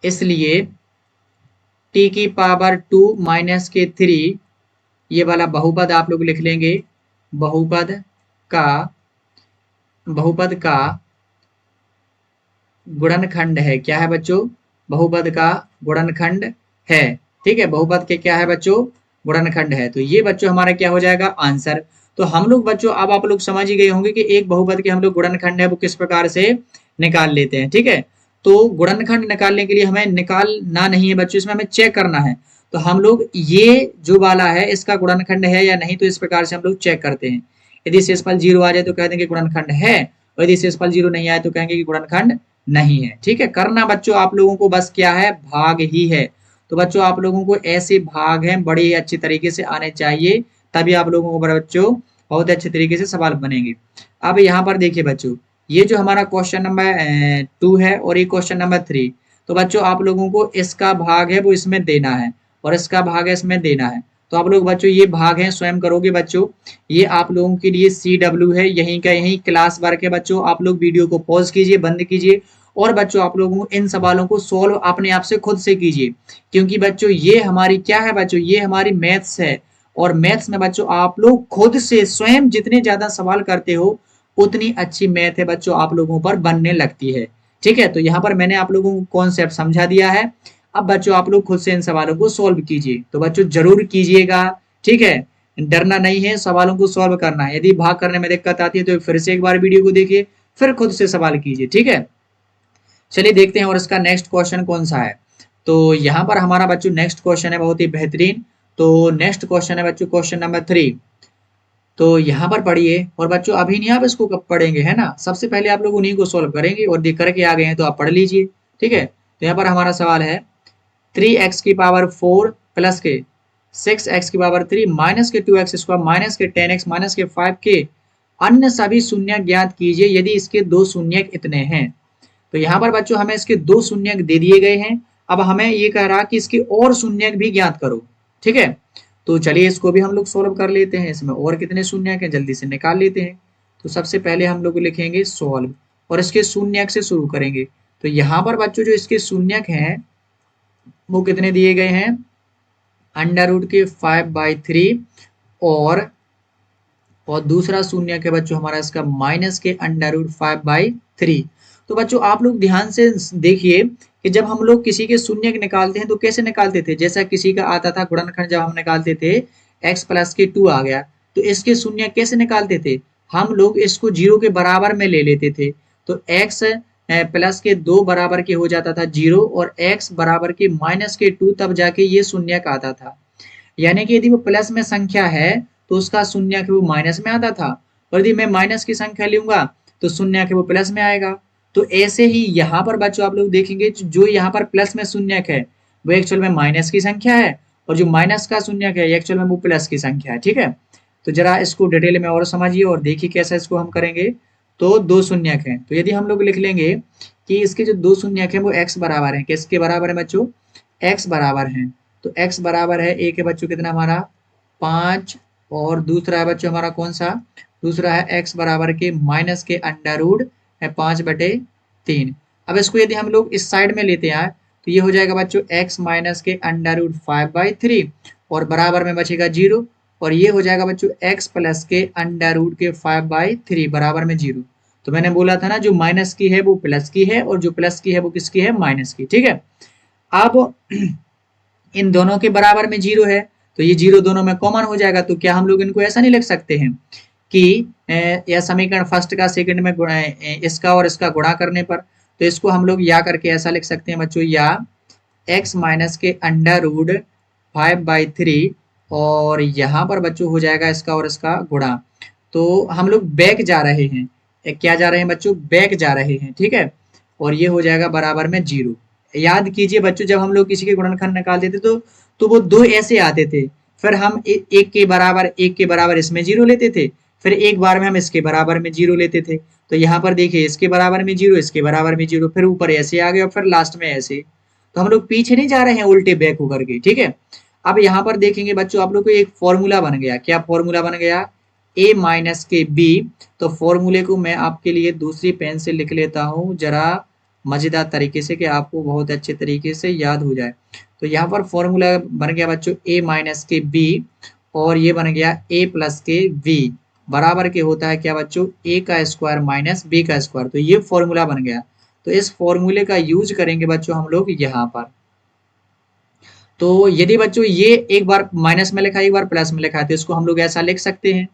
इसलिए t की पावर 2 माइनस के 3 ये वाला बहुपद आप लोग लिख लेंगे, बहुपद का गुणनखंड है। क्या है बच्चों, बहुपद का गुणनखंड है। ठीक है, बहुपद के क्या है बच्चों, गुणनखंड है। तो ये बच्चों हमारा क्या हो जाएगा, आंसर। तो हम लोग बच्चों अब आप लोग समझ ही गए होंगे कि एक बहुपद के हम लोग गुणनखंड है वो किस प्रकार से निकाल लेते हैं। ठीक है, तो गुणनखंड निकालने के लिए हमें निकालना नहीं है बच्चों, इसमें हमें चेक करना है। तो हम लोग ये जो वाला है इसका गुणनखंड है या नहीं, तो इस प्रकार से हम लोग चेक करते हैं। यदि शेषफल 0 आ जाए तो कह देंगे गुणनखंड है, और यदि शेषफल 0 नहीं आए तो कहेंगे कि गुणनखंड नहीं है। ठीक है, करना बच्चों आप लोगों को बस क्या है, भाग ही है। तो बच्चों आप लोगों को ऐसे भाग हैं बड़े ही अच्छी तरीके से आने चाहिए, तभी आप लोगों को बच्चों बहुत अच्छे तरीके से सवाल बनेंगे। अब यहाँ पर देखिए बच्चों, ये जो हमारा क्वेश्चन नंबर 2 है और ये क्वेश्चन नंबर 3, तो बच्चों आप लोगों को इसका भाग है वो इसमें देना है और इसका भाग है इसमें देना है। तो आप लोग बच्चों ये भाग है स्वयं करोगे बच्चों, ये आप लोगों के लिए CW है, यहीं का यहीं क्लास वर्क है बच्चों। आप लोग वीडियो को पॉज कीजिए, बंद कीजिए, और बच्चों आप लोगों को इन सवालों को सोल्व अपने आप से खुद से कीजिए, क्योंकि बच्चों ये हमारी क्या है बच्चों, ये हमारी मैथ्स है। और मैथ्स में बच्चों आप लोग खुद से स्वयं जितने ज्यादा सवाल करते हो उतनी अच्छी मैथ है बच्चों आप लोगों पर बनने लगती है। ठीक है, तो यहाँ पर मैंने आप लोगों को कॉन्सेप्ट समझा दिया है। अब बच्चों आप लोग खुद से इन सवालों को सोल्व कीजिए, तो बच्चों जरूर कीजिएगा। ठीक है, डरना नहीं है, सवालों को सोल्व करना है। यदि भाग करने में दिक्कत आती है तो फिर से एक बार वीडियो को देखिए, फिर खुद से सवाल कीजिए। ठीक है, चलिए देखते हैं और इसका नेक्स्ट क्वेश्चन कौन सा है। तो यहाँ पर हमारा बच्चों नेक्स्ट क्वेश्चन है बहुत ही बेहतरीन। तो नेक्स्ट क्वेश्चन है बच्चों क्वेश्चन नंबर 3। तो यहाँ पर पढ़िए, और बच्चों अभी नहीं आप इसको कब पढ़ेंगे है ना, सबसे पहले आप लोग उन्हीं को सोल्व करेंगे, और देख करके आ गए हैं तो आप पढ़ लीजिए। ठीक है, तो यहाँ पर हमारा सवाल है 3x की पावर 4 प्लस के 6x की पावर 3 माइनस के 2x स्क्वायर माइनस के 10x माइनस के 5 के अन्य सभी शून्य ज्ञात कीजिए यदि इसके दो शून्य इतने हैं। तो यहाँ पर बच्चों हमें इसके दो शून्य दे दिए गए हैं, अब हमें ये कह रहा कि इसके और शून्य भी ज्ञात करो। ठीक है, तो चलिए इसको भी हम लोग सोल्व कर लेते हैं, इसमें और कितने शून्य हैं जल्दी से निकाल लेते हैं। तो सबसे पहले हम लोग लिखेंगे सोल्व और इसके शून्य से शुरू करेंगे। तो यहाँ पर बच्चों जो इसके शून्य हैं वो कितने दिए गए हैं, अंडर रूट के 5/3 और दूसरा शून्य के बच्चों हमारा इसका माइनस के अंडर रूट 5/3। तो बच्चों आप लोग ध्यान से देखिए कि जब हम लोग किसी के शून्य निकालते हैं तो कैसे निकालते थे, जैसा किसी का आता था गुणनखंड जब हम निकालते थे x प्लस के 2 आ गया, तो इसके शून्य कैसे निकालते थे, हम लोग इसको 0 के बराबर में ले लेते थे। तो x प्लस के 2 बराबर के हो जाता था 0 और x बराबर के माइनस के 2, तब जाके ये शून्य का आता था। यानी कि यदि वो प्लस में संख्या है तो उसका शून्य के वो माइनस में आता था, और यदि मैं माइनस की संख्या लूंगा तो शून्य के वो प्लस में आएगा। तो ऐसे ही यहाँ पर बच्चों आप लोग देखेंगे जो यहाँ पर प्लस में शून्य है वो एक्चुअल में माइनस की संख्या है, और जो माइनस का शून्य है एक्चुअल में वो प्लस की संख्या है। ठीक है, तो जरा इसको डिटेल में और समझिए और देखिए कैसा इसको हम करेंगे। तो दो शून्य है, तो यदि हम लोग लिख लेंगे कि इसके जो दो शून्य है वो x बराबर है, किसके बराबर है बच्चों, x बराबर है। तो x बराबर है, एक है बच्चों कितना हमारा 5, और दूसरा है बच्चों हमारा कौन सा, दूसरा है x बराबर के माइनस के अंडर रूट 5/3। अब इसको यदि हम लोग इस साइड में लेते हैं तो ये हो जाएगा बच्चों x माइनस के अंडर रूट 5/3 और बराबर में बचेगा 0, और ये हो जाएगा बच्चों x प्लस के अंडर रूट के 5/3 बराबर में 0। तो मैंने बोला था ना जो माइनस की है वो प्लस की है और जो प्लस की है वो किसकी है, माइनस की। ठीक है, अब इन दोनों के बराबर में 0 है तो ये 0 दोनों में कॉमन हो जाएगा। तो क्या हम लोग इनको ऐसा नहीं लिख सकते हैं कि यह समीकरण फर्स्ट का सेकंड में इसका और इसका गुणा करने पर, तो इसको हम लोग या करके ऐसा लिख सकते हैं बच्चों, या x माइनस के अंडर रूट 5/3 और यहाँ पर बच्चों हो जाएगा इसका और इसका गुणा। तो हम लोग बैक जा रहे हैं, क्या जा रहे हैं बच्चों, बैक जा रहे हैं। ठीक है, और ये हो जाएगा बराबर में 0। याद कीजिए बच्चों जब हम लोग किसी के गुणनखंड निकालते थे तो वो दो ऐसे आते थे फिर हम एक के बराबर इसमें 0 लेते थे, फिर एक बार में हम इसके बराबर में 0 लेते थे। तो यहाँ पर देखिए इसके बराबर में 0, इसके बराबर में 0, फिर ऊपर ऐसे आ गए और फिर लास्ट में ऐसे। तो हम लोग पीछे नहीं जा रहे हैं उल्टे बैक होकर के, ठीक है। अब यहाँ पर देखेंगे बच्चों आप लोग को एक फॉर्मूला बन गया। क्या फॉर्मूला बन गया? a माइनस के b। तो फॉर्मूले को मैं आपके लिए दूसरी पेन से लिख लेता हूँ जरा मजेदार तरीके से, कि आपको बहुत अच्छे तरीके से याद हो जाए। तो यहाँ पर फॉर्मूला बन गया बच्चों a माइनस के b, और ये बन गया a प्लस के v बराबर के होता है क्या बच्चों? a का स्क्वायर माइनस b का स्क्वायर। तो ये फॉर्मूला बन गया। तो इस फॉर्मूले का यूज करेंगे बच्चों हम लोग यहाँ पर। तो यदि बच्चों ये एक बार माइनस में लिखा है, एक बार प्लस में लिखा है, तो इसको हम लोग ऐसा लिख सकते हैं,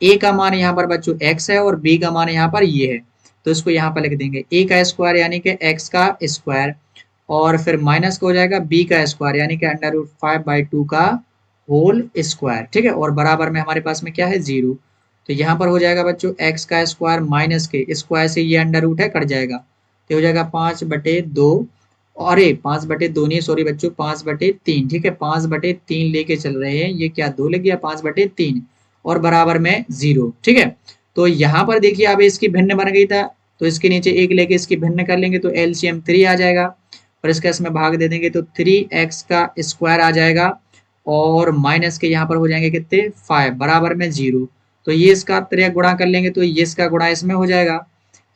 a का मान यहाँ पर बच्चों x है और b का मान यहाँ पर ये है। तो इसको यहाँ पर लिख देंगे a का स्क्वायर यानी कि x का स्क्वायर, और फिर माइनस का हो जाएगा b का स्क्वायर यानी कि √5/2 का होल स्क्वायर, ठीक है। और बराबर में हमारे पास में क्या है? 0। तो यहाँ पर हो जाएगा बच्चों x का स्क्वायर माइनस के स्क्वायर से ये अंडर रूट है, कट जाएगा, तो हो जाएगा 5/2। अरे 5/2 नहीं, सॉरी बच्चों, 5/3, ठीक है। 5/3 लेके चल रहे हैं, ये क्या 2 लग गया, 5/3 और बराबर में 0, ठीक है। तो यहाँ पर देखिए अब इसकी भिन्न बन गई था, तो इसके नीचे एक लेके इसकी भिन्न कर लेंगे तो एलसीएम 3 आ जाएगा, और इसका इसमें भाग दे देंगे तो 3x का स्क्वायर आ जाएगा, और माइनस के यहाँ पर हो जाएंगे कितने? 5 बराबर में 0। तो ये इसका त्रिया गुणा कर लेंगे तो ये इसका गुणा इसमें हो जाएगा,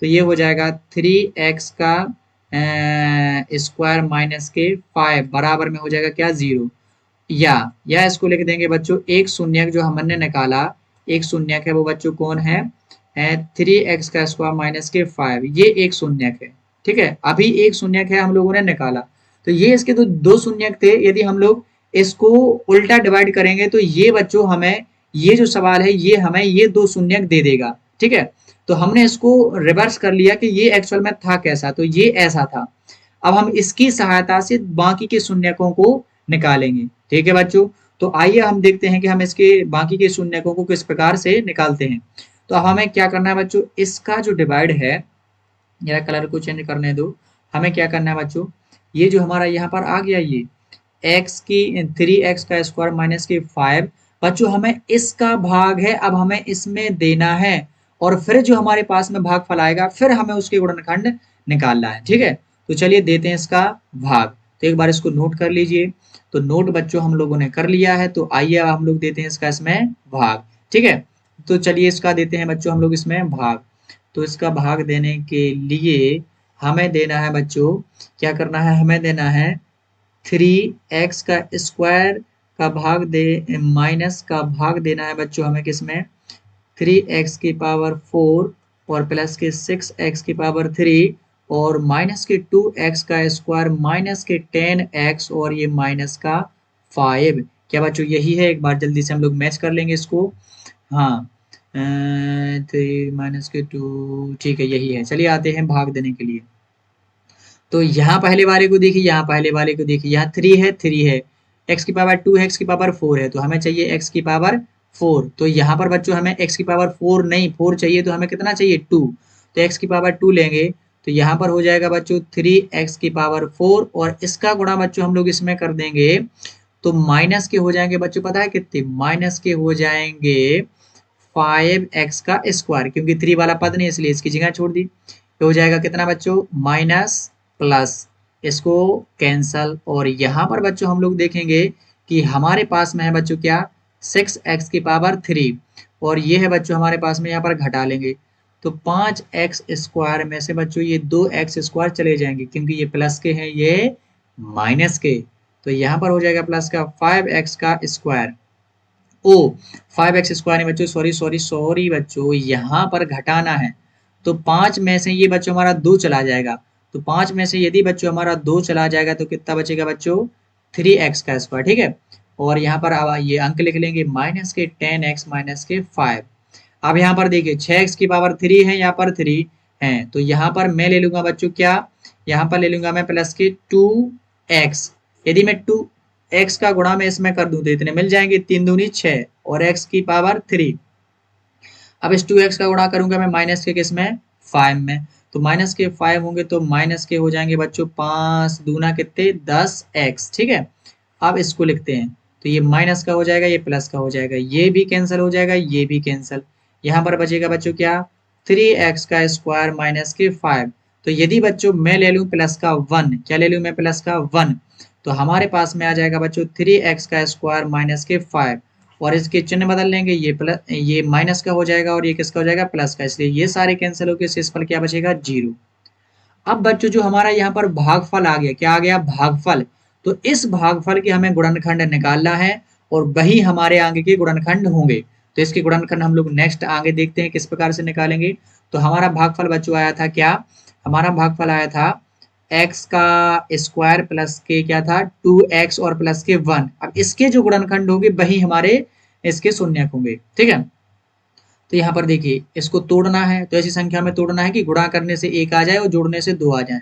तो ये हो जाएगा 3x का स्क्वायर माइनस के 5 बराबर में हो जाएगा क्या? 0। या इसको लिख देंगे बच्चों एक शून्यक जो हमने निकाला, एक शून्यक है वो बच्चों कौन है? 3x का स्क्वायर माइनस के 5, ये एक शून्यक है, ठीक है। अभी एक शून्यक है हम लोगों ने निकाला, तो ये इसके तो दो शून्यक थे। यदि हम लोग इसको उल्टा डिवाइड करेंगे तो ये बच्चों हमें, ये जो सवाल है ये हमें ये दो शून्यक दे देगा, ठीक है। तो हमने इसको रिवर्स कर लिया कि ये एक्चुअल में था कैसा, तो ये ऐसा था। अब हम इसकी सहायता से बाकी के शून्यकों को निकालेंगे, ठीक है बच्चों। तो आइए हम देखते हैं कि हम इसके बाकी के शून्यकों को किस प्रकार से निकालते हैं। तो अब हमें क्या करना है बच्चों, इसका जो डिवाइड है, या कलर को चेंज करने दो, हमें क्या करना है बच्चों, ये जो हमारा यहाँ पर आ गया ये x की 3x का स्क्वायर माइनस के 5, बच्चों हमें इसका भाग है, अब हमें इसमें देना है, और फिर जो हमारे पास में भागफल आएगा फिर हमें उसके गुणनखंड निकालना है, ठीक है। तो चलिए देते हैं इसका भाग। तो एक बार इसको नोट कर लीजिए। तो नोट बच्चों हम लोगों ने कर लिया है, तो आइए हम लोग देते हैं इसका इसमें भाग, ठीक है। तो चलिए इसका देते हैं बच्चों हम लोग इसमें भाग। तो इसका भाग देने के लिए हमें देना है बच्चों, क्या करना है, हमें देना है 3x का स्क्वायर का भाग दे माइनस का भाग देना है बच्चों हमें किसमें, 3x की पावर 4 और प्लस के 6x की पावर 3 और माइनस के 2x का स्क्वायर माइनस के 10x और ये माइनस का 5। क्या बच्चों यही है? एक बार जल्दी से हम लोग मैच कर लेंगे इसको। हाँ 3 माइनस के 2, ठीक है यही है। चलिए आते हैं भाग देने के लिए। तो यहाँ पहले वाले को देखिए, यहाँ पहले वाले को देखिए, यहाँ 3 है, 3 है, x की पावर 2 है, x की पावर 4 है, तो हमें चाहिए x की पावर 4। तो यहाँ पर बच्चों हमें x की पावर 4 नहीं 4 चाहिए, तो हमें कितना चाहिए 2। तो x की पावर 2 लेंगे, तो यहाँ पर हो जाएगा बच्चों 3x की पावर 4, और इसका गुणा बच्चों हम लोग इसमें कर देंगे, तो माइनस के हो जाएंगे बच्चों, पता है कितने? माइनस के हो जाएंगे 5x का स्क्वायर, क्योंकि 3 वाला पद नहीं इसलिए इसकी जगह छोड़ दी। तो हो जाएगा कितना बच्चों? माइनस प्लस, इसको कैंसल, और यहाँ पर बच्चों हम लोग देखेंगे कि हमारे पास में है बच्चों क्या, 6x की पावर 3, और ये है बच्चों हमारे पास में, यहाँ पर घटा लेंगे तो 5x स्क्वायर में से बच्चों ये 2x स्क्वायर चले जाएंगे, क्योंकि ये प्लस के हैं ये माइनस के। तो यहाँ पर हो जाएगा प्लस का 5x का स्क्वायर, ओ 5x स्क्वायर नहीं बच्चों, सॉरी सॉरी सॉरी बच्चों, यहाँ पर घटाना है। तो 5 में से ये बच्चों हमारा 2 चला जाएगा, तो 5 में से यदि बच्चों हमारा 2 चला जाएगा तो कितना बचेगा बच्चों? 3x का स्क्वायर, ठीक है। और यहाँ पर अब ये अंक लिख लेंगे माइनस के 10x माइनस के 5। अब यहाँ पर देखिए 6x की पावर 3 है, यहाँ पर 3 है, तो यहाँ पर मैं ले लूंगा बच्चों क्या, यहाँ पर ले लूंगा मैं प्लस के 2x। यदि मैं 2x का गुणा में इसमें कर दूं तो इतने मिल जाएंगे, 3 दूनी 6 और x की पावर 3। अब इस 2x का गुणा करूंगा मैं माइनस के किसमें? 5 में, तो माइनस के 5 होंगे तो माइनस के हो जाएंगे बच्चों 5 दूना कितने? 10x, ठीक है। अब इसको लिखते हैं, तो ये माइनस का हो जाएगा, ये प्लस का हो जाएगा, ये भी कैंसिल हो जाएगा, ये भी कैंसिल। यहाँ पर बचेगा बच्चों क्या, 3x का स्क्वायर माइनस के 5। तो यदि बच्चों मैं ले लूँ प्लस का 1, क्या ले लूँ मैं प्लस का 1, तो हमारे पास में आ जाएगा बच्चों 3x का स्क्वायर माइनस के 5, और इसके चिन्ह बदल लेंगे, ये प्लस, ये माइनस का हो जाएगा और ये किसका हो जाएगा, प्लस का, इसलिए ये सारे कैंसिल होकर शेषफल क्या बचेगा, 0। अब बच्चों जो हमारा यहाँ पर भागफल आ गया, क्या आ गया, भागफल। तो इस भागफल के हमें गुणनखंड निकालना है और वही हमारे आगे के गुणनखंड होंगे। तो इसके गुणनखंड हम लोग नेक्स्ट आगे देखते हैं किस प्रकार से निकालेंगे। तो हमारा भागफल बच्चों आया था क्या, हमारा भागफल आया था x का स्क्वायर प्लस के क्या था 2x और प्लस के 1। अब इसके जो गुणनखंड होंगे वही हमारे इसके शून्यक होंगे, ठीक है। तो यहाँ पर देखिए इसको तोड़ना है, तो ऐसी संख्या में तोड़ना है कि गुणा करने से 1 आ जाए और जोड़ने से 2 आ जाए।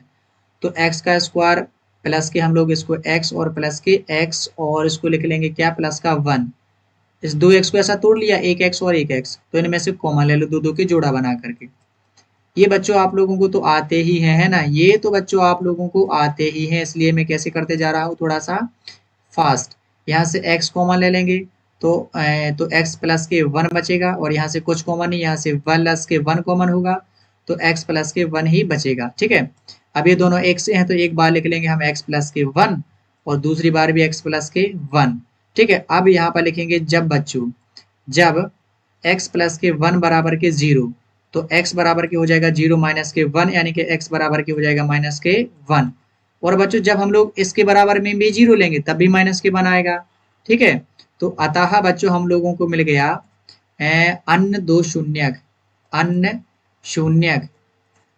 तो x का स्क्वायर प्लस के हम लोग इसको x और प्लस के x और इसको लिख लेंगे क्या, प्लस का 1। इस 2x को ऐसा तोड़ लिया, एक x और एक x, तो इनमें से कॉमन ले लो, दो दो के जोड़ा बना करके। ये बच्चों आप लोगों को तो आते ही है ना, ये तो बच्चों आप लोगों को आते ही हैं, इसलिए मैं कैसे करते जा रहा हूँ थोड़ा सा फास्ट। यहाँ से x कॉमन ले लेंगे, तो x प्लस के 1 बचेगा, और यहाँ से कुछ कॉमन नहीं, यहाँ से प्लस के 1 कॉमन होगा, तो x प्लस के 1 ही बचेगा, ठीक है। अब ये दोनों एक से हैं, तो एक बार लिख लेंगे हम x प्लस के 1 और दूसरी बार भी x प्लस के 1, ठीक है। अब यहाँ पर लिखेंगे जब बच्चों, जब x प्लस के 1 बराबर के 0, तो x बराबर के हो जाएगा 0 माइनस के 1, यानी कि x बराबर के हो जाएगा माइनस के 1। और बच्चों जब हम लोग इसके बराबर में भी 0 लेंगे तब भी माइनस के 1 आएगा, ठीक है। तो अतः बच्चों हम लोगों को मिल गया अन्य दो शून्यक, अन्य शून्यक,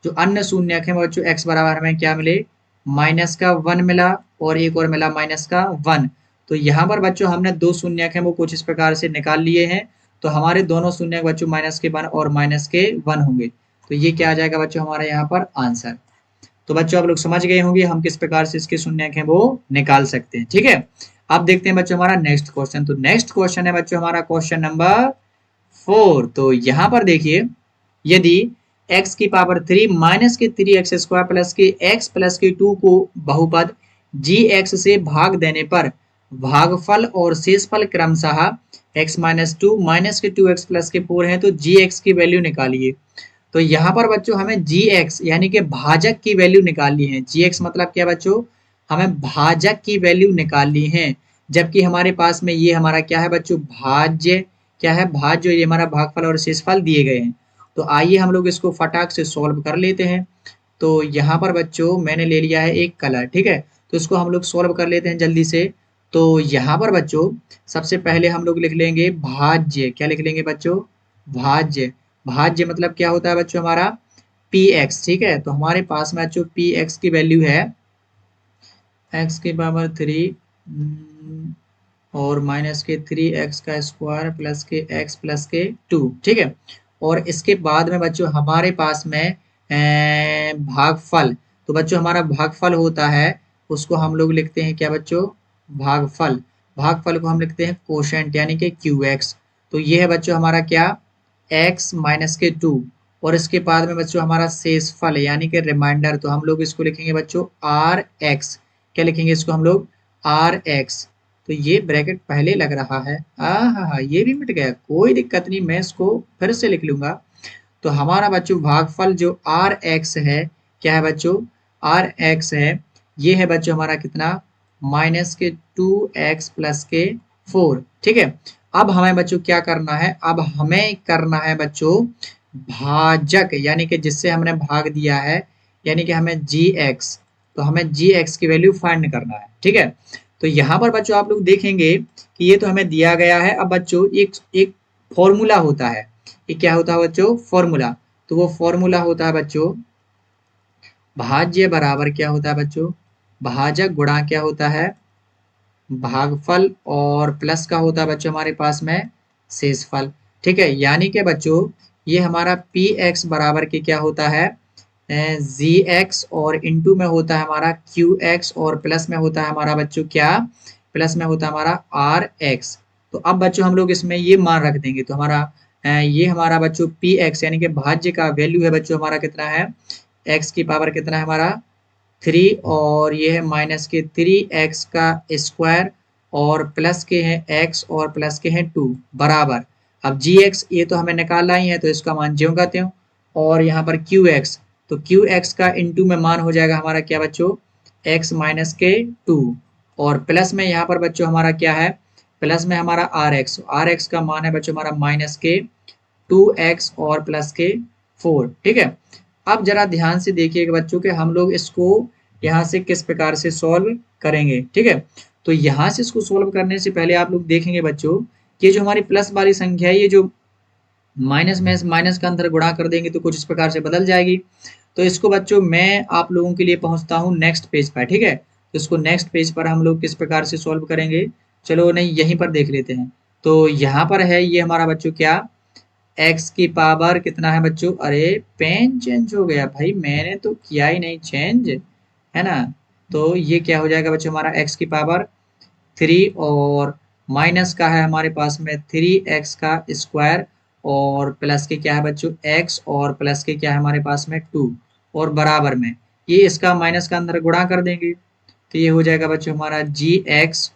जो अन्य शून्यक है बच्चों x बराबर हमें क्या मिले, माइनस का 1 मिला, और एक और मिला माइनस का 1। तो यहाँ पर बच्चों हमने दो शून्यक है वो कुछ इस प्रकार से निकाल लिए हैं। तो हमारे दोनों शून्यक बच्चों माइनस के 1 और माइनस के 1 होंगे। तो ये क्या आ जाएगा बच्चों हमारा यहाँ पर आंसर। तो बच्चों आप लोग समझ गए होंगे हम किस प्रकार से इसके शून्यक हैं वो निकाल सकते हैं, ठीक है। अब देखते हैं बच्चों हमारा नेक्स्ट क्वेश्चन। तो नेक्स्ट क्वेश्चन है बच्चों हमारा क्वेश्चन नंबर 4। तो यहाँ पर देखिए, यदि x की पावर 3 माइनस के 3x स्क्वायर प्लस के x प्लस के 2 को बहुपद gx से भाग देने पर भागफल और शेषफल क्रमशः x माइनस 2 माइनस के 2x प्लस के 4 है, तो gx की वैल्यू निकालिए। तो यहाँ पर बच्चों हमें gx यानी कि भाजक की वैल्यू निकालनी है। gx मतलब क्या बच्चों, हमें भाजक की वैल्यू निकालनी है, जबकि हमारे पास में ये हमारा क्या है बच्चों, भाज्य, क्या है, भाज्य, ये हमारा भागफल और शेषफल दिए गए हैं। तो आइए हम लोग इसको फटाक से सॉल्व कर लेते हैं। तो यहाँ पर बच्चों मैंने ले लिया है एक कलर, ठीक है। तो इसको हम लोग सॉल्व कर लेते हैं जल्दी से। तो यहाँ पर बच्चों सबसे पहले हम लोग लिख लेंगे भाज्य, क्या लिख लेंगे बच्चों, भाज्य। भाज्य मतलब क्या होता है बच्चों, हमारा px, ठीक है। तो हमारे पास में बच्चों px की वैल्यू है x की पावर 3 और माइनस के 3x का स्क्वायर प्लस के x प्लस के 2, ठीक है। और इसके बाद में बच्चों हमारे पास में भागफल, तो बच्चों हमारा भागफल होता है, उसको हम लोग लिखते हैं क्या बच्चों, भागफल। भागफल को हम लिखते हैं कोशेंट यानी कि qx। तो ये है बच्चों हमारा क्या, x माइनस के 2, और इसके बाद में बच्चों हमारा शेषफल यानी कि रिमाइंडर, तो हम लोग इसको लिखेंगे बच्चों rx। क्या लिखेंगे इसको हम लोग, rx। तो ये ब्रैकेट पहले लग रहा है, हाँ, ये भी मिट गया, कोई दिक्कत नहीं, मैं इसको फिर से लिख लूंगा। तो हमारा बच्चों भागफल जो rx है, क्या है बच्चों, rx है, ये है बच्चों हमारा कितना, माइनस के 2x प्लस के 4, ठीक है। अब हमें बच्चों क्या करना है, अब हमें करना है बच्चों भाजक, यानी कि जिससे हमने भाग दिया है, यानी कि हमें gx, तो हमें gx की वैल्यू फाइंड करना है, ठीक है। तो यहाँ पर बच्चों आप लोग देखेंगे कि ये तो हमें दिया गया है। अब बच्चों एक फॉर्मूला होता है, ये क्या होता है बच्चों, फॉर्मूला। तो वो फॉर्मूला होता है बच्चों भाज्य बराबर क्या होता है बच्चों, भाजक गुणा क्या होता है, भागफल, और प्लस का होता है बच्चों हमारे पास में शेषफल, ठीक है। यानी कि बच्चों ये हमारा px बराबर के क्या होता है, gx, और इनटू में होता है हमारा qx, और प्लस में होता है हमारा बच्चों क्या, प्लस में होता है हमारा rx। तो अब बच्चों हम लोग इसमें ये मान रख देंगे, तो हमारा ये हमारा बच्चों px यानी कि भाज्य का वैल्यू है बच्चों हमारा कितना है, x की पावर कितना है हमारा 3, और ये है माइनस के 3x का स्क्वायर, और प्लस के हैं x और प्लस के हैं 2 बराबर। अब जी एक्स ये तो हमें निकालना ही है तो इसका मान ज्यों का त्यों, और यहाँ पर क्यू एक्स, तो क्यू एक्स का इनटू में मान हो जाएगा हमारा क्या बच्चों, x माइनस के 2, और प्लस में यहाँ पर बच्चों हमारा क्या है, प्लस में हमारा आर एक्स का मान है बच्चों हमारा माइनस के 2x और प्लस के 4। ठीक है, अब जरा ध्यान से देखिएगा बच्चों कि हम लोग इसको यहाँ से किस प्रकार से सॉल्व करेंगे। ठीक है, तो यहाँ से इसको सॉल्व करने से पहले आप लोग देखेंगे बच्चों कि जो हमारी प्लस वाली संख्या है, ये जो माइनस में माइनस का अंदर गुणा कर देंगे तो कुछ इस प्रकार से बदल जाएगी। तो इसको बच्चों मैं आप लोगों के लिए पहुंचता हूँ नेक्स्ट पेज पर। ठीक है, तो इसको नेक्स्ट पेज पर हम लोग किस प्रकार से सॉल्व करेंगे, चलो नहीं यहीं पर देख लेते हैं। तो यहाँ पर है ये हमारा बच्चों क्या, एक्स की पावर कितना है बच्चों, अरे पेन चेंज हो गया भाई, मैंने तो किया ही नहीं चेंज, है ना। तो ये क्या हो जाएगा बच्चों हमारा एक्स की पावर 3, और माइनस का है हमारे पास में 3x का स्क्वायर, और प्लस के क्या है बच्चों x, और प्लस के क्या है हमारे पास में 2, और बराबर में ये इसका माइनस का अंदर गुणा कर देंगे तो ये हो जाएगा बच्चों हमारा gx,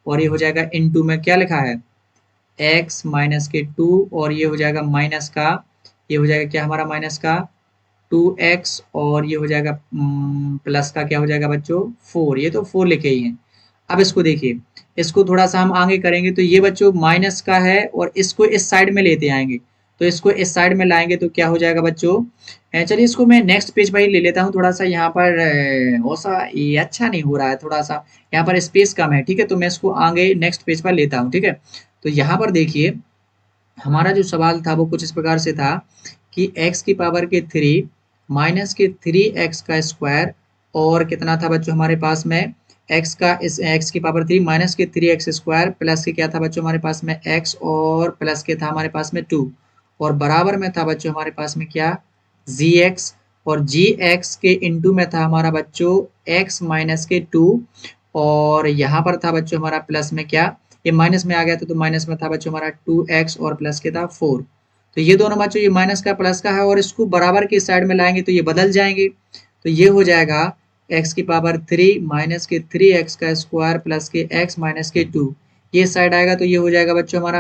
और ये हो जाएगा इनटू में क्या लिखा है x माइनस के 2, और ये हो जाएगा माइनस का, ये हो जाएगा क्या हमारा माइनस का 2x, और ये हो जाएगा प्लस का क्या हो जाएगा बच्चों 4, ये तो 4 लिखे ही हैं। अब इसको देखिए, इसको थोड़ा सा हम आगे करेंगे तो ये बच्चों माइनस का है और इसको इस साइड में लेते आएंगे, तो इसको इस साइड में लाएंगे तो क्या हो जाएगा बच्चों, चलिए इसको मैं नेक्स्ट पेज पर ही ले लेता हूँ, थोड़ा सा यहाँ पर सा ये अच्छा नहीं हो रहा है, थोड़ा सा यहाँ पर स्पेस कम है। ठीक है, तो मैं इसको आगे नेक्स्ट पेज पर लेता हूँ। ठीक है, तो यहाँ पर देखिए हमारा जो सवाल था वो कुछ इस प्रकार से था कि x की पावर के 3 माइनस के 3x का स्क्वायर, और कितना था बच्चों हमारे पास में x का, इस x की पावर 3 माइनस के 3x स्क्वायर, प्लस के क्या था बच्चों हमारे पास में x, और प्लस के था हमारे पास में 2, और बराबर में था बच्चों हमारे पास में क्या gx, और gx के इनटू में था हमारा बच्चों x माइनस के 2, और यहाँ पर था बच्चों हमारा प्लस में क्या, ये माइनस में आ गया तो माइनस में था बच्चों हमारा 2x, और प्लस के था 4। तो ये दोनों बच्चों ये माइनस का प्लस का है, और इसको बराबर की साइड में लाएंगे तो ये बदल जाएंगे, तो ये हो जाएगा x की पावर 3 माइनस के 3x का स्क्वायर, प्लस के x माइनस के 2, ये साइड आएगा तो ये हो जाएगा बच्चों हमारा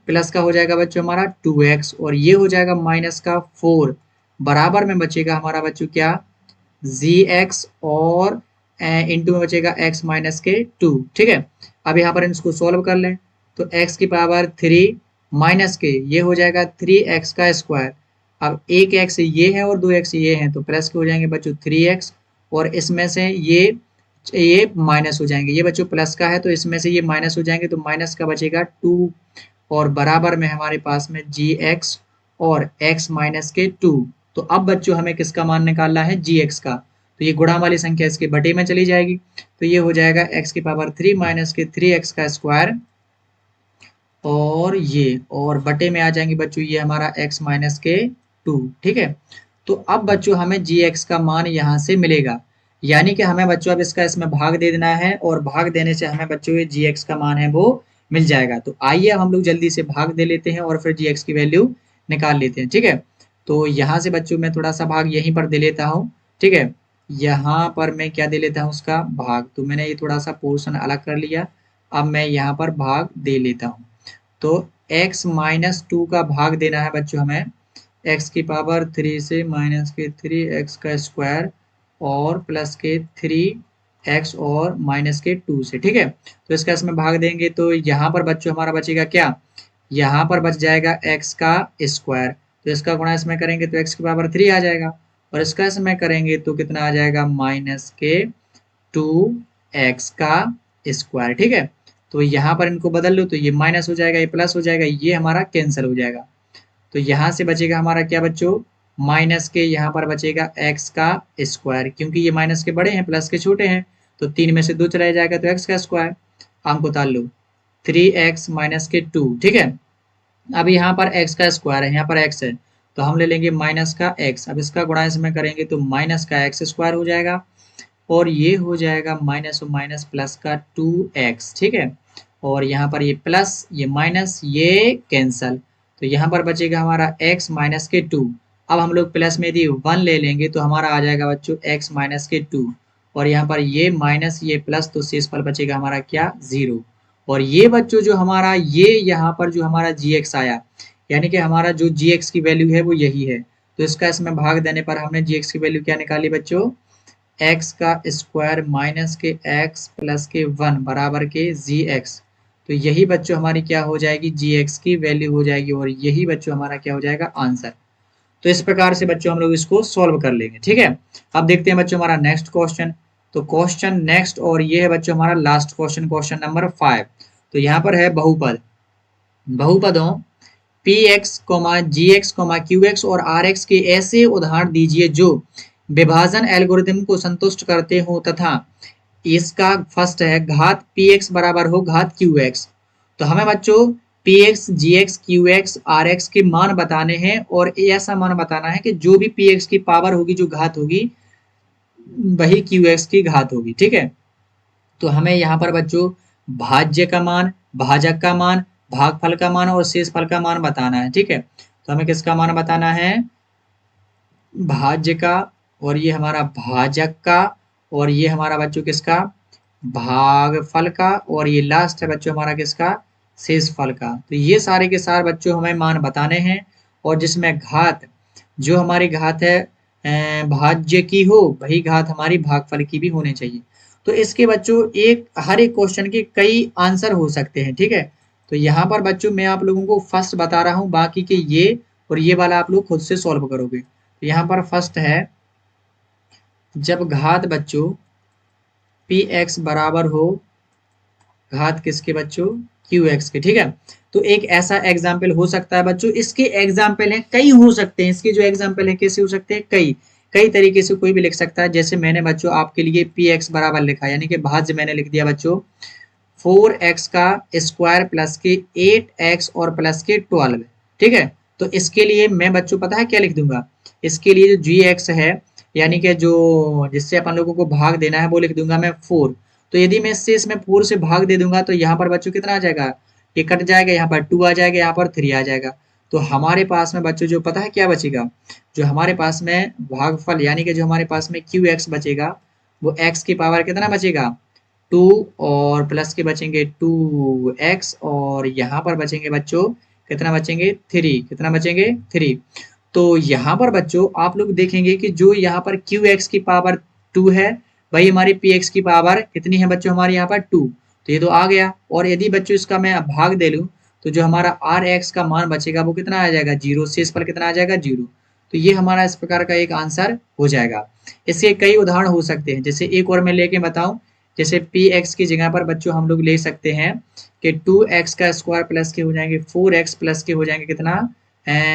प्लस का हो जाएगा बच्चों हमारा 2x, और ये हो जाएगा माइनस का 4, बराबर में बचेगा हमारा बच्चों क्या gx, और इंटू में बचेगा x माइनस के 2। ठीक है, अब यहाँ पर इसको सॉल्व कर लें तो x की पावर 3 माइनस के ये हो जाएगा 3x का स्क्वायर, अब एक x ये है और 2x ये है तो प्लस के हो जाएंगे बच्चों 3x, और इसमें से ये माइनस हो जाएंगे, ये बच्चों प्लस का है तो इसमें से ये माइनस हो जाएंगे तो माइनस का बचेगा 2, और बराबर में हमारे पास में gx और x माइनस के 2। तो अब बच्चों हमें किसका मान निकालना है gx का, तो ये गुणा वाली संख्या इसके बटे में चली जाएगी, तो ये हो जाएगा x की पावर 3 माइनस के 3x का स्क्वायर, और बटे में आ जाएंगे बच्चों ये हमारा x माइनस के 2। ठीक है, तो अब बच्चों हमें gx का मान यहाँ से मिलेगा, यानी कि हमें बच्चों अब इसका इसमें भाग दे देना है, और भाग देने से हमें बच्चों ये gx का मान है वो मिल जाएगा। तो आइए अब हम लोग जल्दी से भाग दे लेते हैं और फिर gx की वैल्यू निकाल लेते हैं। ठीक है, तो यहाँ से बच्चों मैं थोड़ा सा भाग यहीं पर दे लेता हूँ। ठीक है, यहाँ पर मैं क्या दे लेता हूँ उसका भाग, तो मैंने ये थोड़ा सा पोर्शन अलग कर लिया, अब मैं यहाँ पर भाग दे लेता हूँ। तो x माइनस 2 का भाग देना है बच्चों हमें x की पावर 3 से माइनस के 3x का स्क्वायर, और प्लस के 3x और माइनस के 2 से। ठीक है, तो इसका इसमें भाग देंगे तो यहाँ पर बच्चों हमारा बचेगा क्या, यहाँ पर बच जाएगा x का स्क्वायर, तो इसका गुणा इसमें करेंगे तो x की पावर 3 आ जाएगा, और इसका इसमें करेंगे तो कितना आ जाएगा माइनस के 2x का स्क्वायर। ठीक है, तो यहाँ पर इनको बदल लो तो ये माइनस हो जाएगा, ये प्लस हो जाएगा, ये हमारा कैंसिल हो जाएगा, तो यहाँ से बचेगा हमारा क्या बच्चों माइनस के, यहाँ पर बचेगा x का स्क्वायर, क्योंकि ये माइनस के बड़े हैं प्लस के छोटे हैं, तो 3 में से 2 चला जाएगा तो x का स्क्वायर, अंक उतार लो 3x माइनस के 2। ठीक है, अब यहाँ पर x का स्क्वायर है, यहाँ पर x है तो हम ले लेंगे माइनस का x, अब इसका गुणा इसमें करेंगे तो माइनस का x स्क्वायर हो जाएगा, और ये हो जाएगा माइनस और माइनस प्लस का 2x। ठीक है, और यहाँ पर ये प्लस ये माइनस ये कैंसल, तो यहाँ पर बचेगा हमारा x माइनस के 2। अब हम लोग प्लस में यदि 1 ले लेंगे तो हमारा आ जाएगा बच्चों x माइनस के 2, और यहाँ पर ये माइनस ये प्लस, तो शेषफल बचेगा हमारा क्या 0। और ये बच्चों जो हमारा ये यहाँ पर जो हमारा gx आया, यानी कि हमारा जो gx की वैल्यू है वो यही है, तो इसका इसमें भाग देने पर हमने gx की वैल्यू क्या निकाली बच्चों, x का स्क्वायर माइनस के x प्लस के 1 बराबर के gx। तो यही बच्चों हमारी क्या हो जाएगी, gx की वैल्यू हो जाएगी, और यही बच्चों हमारा क्या हो जाएगा, आंसर। तो इस प्रकार से बच्चों हम लोग इसको सॉल्व कर लेंगे, ठीक है। अब देखते हैं बच्चों हमारा नेक्स्ट क्वेश्चन। तो क्वेश्चन नेक्स्ट, और ये है बच्चों हमारा लास्ट क्वेश्चन, क्वेश्चन नंबर 5। तो यहाँ पर है बहुपद, बहुपदों px, gx, qx और rx के ऐसे उदाहरण दीजिए जो विभाजन एल्गोरिथम को संतुष्ट करते हो तथा इसका फर्स्ट है घात px बराबर हो घात qx। तो हमें बच्चों px, gx, qx, rx के मान बताने हैं, और ऐसा मान बताना है कि जो भी px की पावर होगी, जो घात होगी, वही qx की घात होगी, ठीक है। तो हमें यहाँ पर बच्चों भाज्य का मान, भाजक का मान, भागफल का मान और शेषफल का मान बताना है, ठीक है। तो हमें किसका मान बताना है, भाज्य का, और ये हमारा भाजक का, और ये हमारा बच्चों किसका, भागफल का, और ये लास्ट है बच्चों हमारा किसका, शेषफल का। तो ये सारे के सारे बच्चों हमें मान बताने हैं, और जिसमें घात, जो हमारी घात है भाज्य की हो, वही घात हमारी भागफल की भी होनी चाहिए। तो इसके बच्चों हर एक क्वेश्चन के कई आंसर हो सकते हैं, ठीक है। तो यहाँ पर बच्चों मैं आप लोगों को फर्स्ट बता रहा हूँ, बाकी के ये और ये वाला आप लोग खुद से सॉल्व करोगे। तो यहाँ पर फर्स्ट है, जब घात बच्चों px बराबर हो घात किसके बच्चों, qx के, ठीक है। तो एक ऐसा एग्जाम्पल हो सकता है बच्चों, इसके एग्जाम्पल हैं कई हो सकते हैं, इसके जो एग्जाम्पल है कैसे हो सकते हैं, कई कई तरीके से कोई भी लिख सकता है। जैसे मैंने बच्चों आपके लिए px बराबर लिखा, यानी कि भाज्य मैंने लिख दिया बच्चों 4x का स्क्वायर प्लस के 8x और प्लस के 12, ठीक है। तो इसके लिए मैं बच्चों पता है क्या लिख दूंगा, इसके लिए जो gx है, यानी कि जो जिससे अपन लोगों को भाग देना है, वो लिख दूंगा मैं 4। तो यदि मैं इसमें 4 से भाग दे दूंगा तो यहाँ पर बच्चों कितना आ जाएगा, ये कट जाएगा, यहाँ पर 2 आ जाएगा, यहाँ पर 3 आ जाएगा। तो हमारे पास में बच्चों जो पता है क्या बचेगा, जो हमारे पास में भागफल, यानी कि जो हमारे पास में qx बचेगा, वो x की पावर कितना बचेगा 2, और प्लस के बचेंगे 2x, और यहाँ पर बचेंगे बच्चों कितना बचेंगे 3, कितना बचेंगे 3। तो यहाँ पर बच्चों आप लोग देखेंगे कि जो यहाँ पर qx की पावर 2 है, वही हमारी px की पावर कितनी है बच्चों, हमारे यहाँ पर 2। तो ये तो आ गया, और यदि बच्चों इसका मैं भाग दे लूँ तो जो हमारा rx का मान बचेगा वो कितना आ जाएगा 0, शेषफल कितना आ जाएगा 0। तो ये हमारा इस प्रकार का एक आंसर हो जाएगा। इसके कई उदाहरण हो सकते हैं, जैसे एक और मैं लेके बताऊं, जैसे px की जगह पर बच्चों हम लोग ले सकते हैं कि 2x का स्क्वायर प्लस के हो जाएंगे 4x प्लस के हो जाएंगे कितना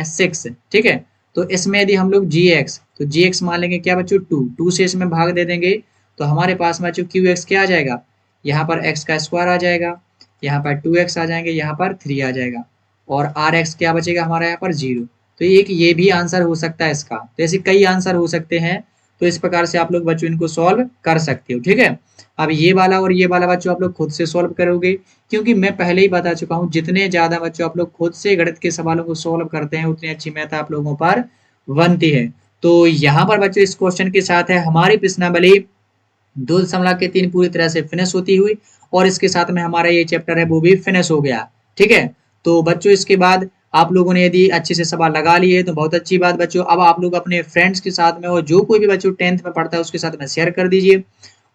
6, ठीक है। तो इसमें यदि हम लोग gx, तो gx मान लेंगे क्या बच्चों 2 से इसमें भाग दे देंगे, तो हमारे पास बच्चों qx क्या आ जाएगा, यहाँ पर x का स्क्वायर आ जाएगा, यहाँ पर 2x आ जाएंगे, यहाँ पर 3 आ जाएगा, और rx क्या बचेगा हमारा यहाँ पर 0। तो एक ये भी आंसर हो सकता है इसका। तो ऐसे कई आंसर हो सकते हैं, तो इस प्रकार से आप लोग बच्चों इनको सॉल्व कर सकते हो, ठीक है। अब ये वाला और ये वाला बच्चों आप लोग खुद से सॉल्व करोगे, क्योंकि मैं पहले ही बता चुका हूँ जितने ज्यादा बच्चों आप लोग खुद से गणित के सवालों को सॉल्व करते हैं, उतनी अच्छी मैथ आप लोगों पर बनती है। तो यहाँ पर बच्चों इस क्वेश्चन के साथ है हमारी प्रश्नावली 2.3 पूरी तरह से फिनिश होती हुई, और इसके साथ में हमारा ये चैप्टर है वो भी फिनिश हो गया, ठीक है। तो बच्चों इसके बाद आप लोगों ने यदि अच्छे से सवाल लगा लिए तो बहुत अच्छी बात बच्चों। अब आप लोग अपने फ्रेंड्स के साथ में, और जो कोई भी बच्चों 10th में पढ़ता है उसके साथ में शेयर कर दीजिए,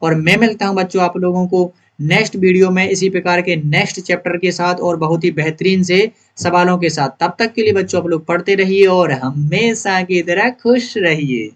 और मैं मिलता हूं बच्चों आप लोगों को नेक्स्ट वीडियो में इसी प्रकार के नेक्स्ट चैप्टर के साथ और बहुत ही बेहतरीन से सवालों के साथ। तब तक के लिए बच्चों आप लोग पढ़ते रहिए और हमेशा की तरह खुश रहिए।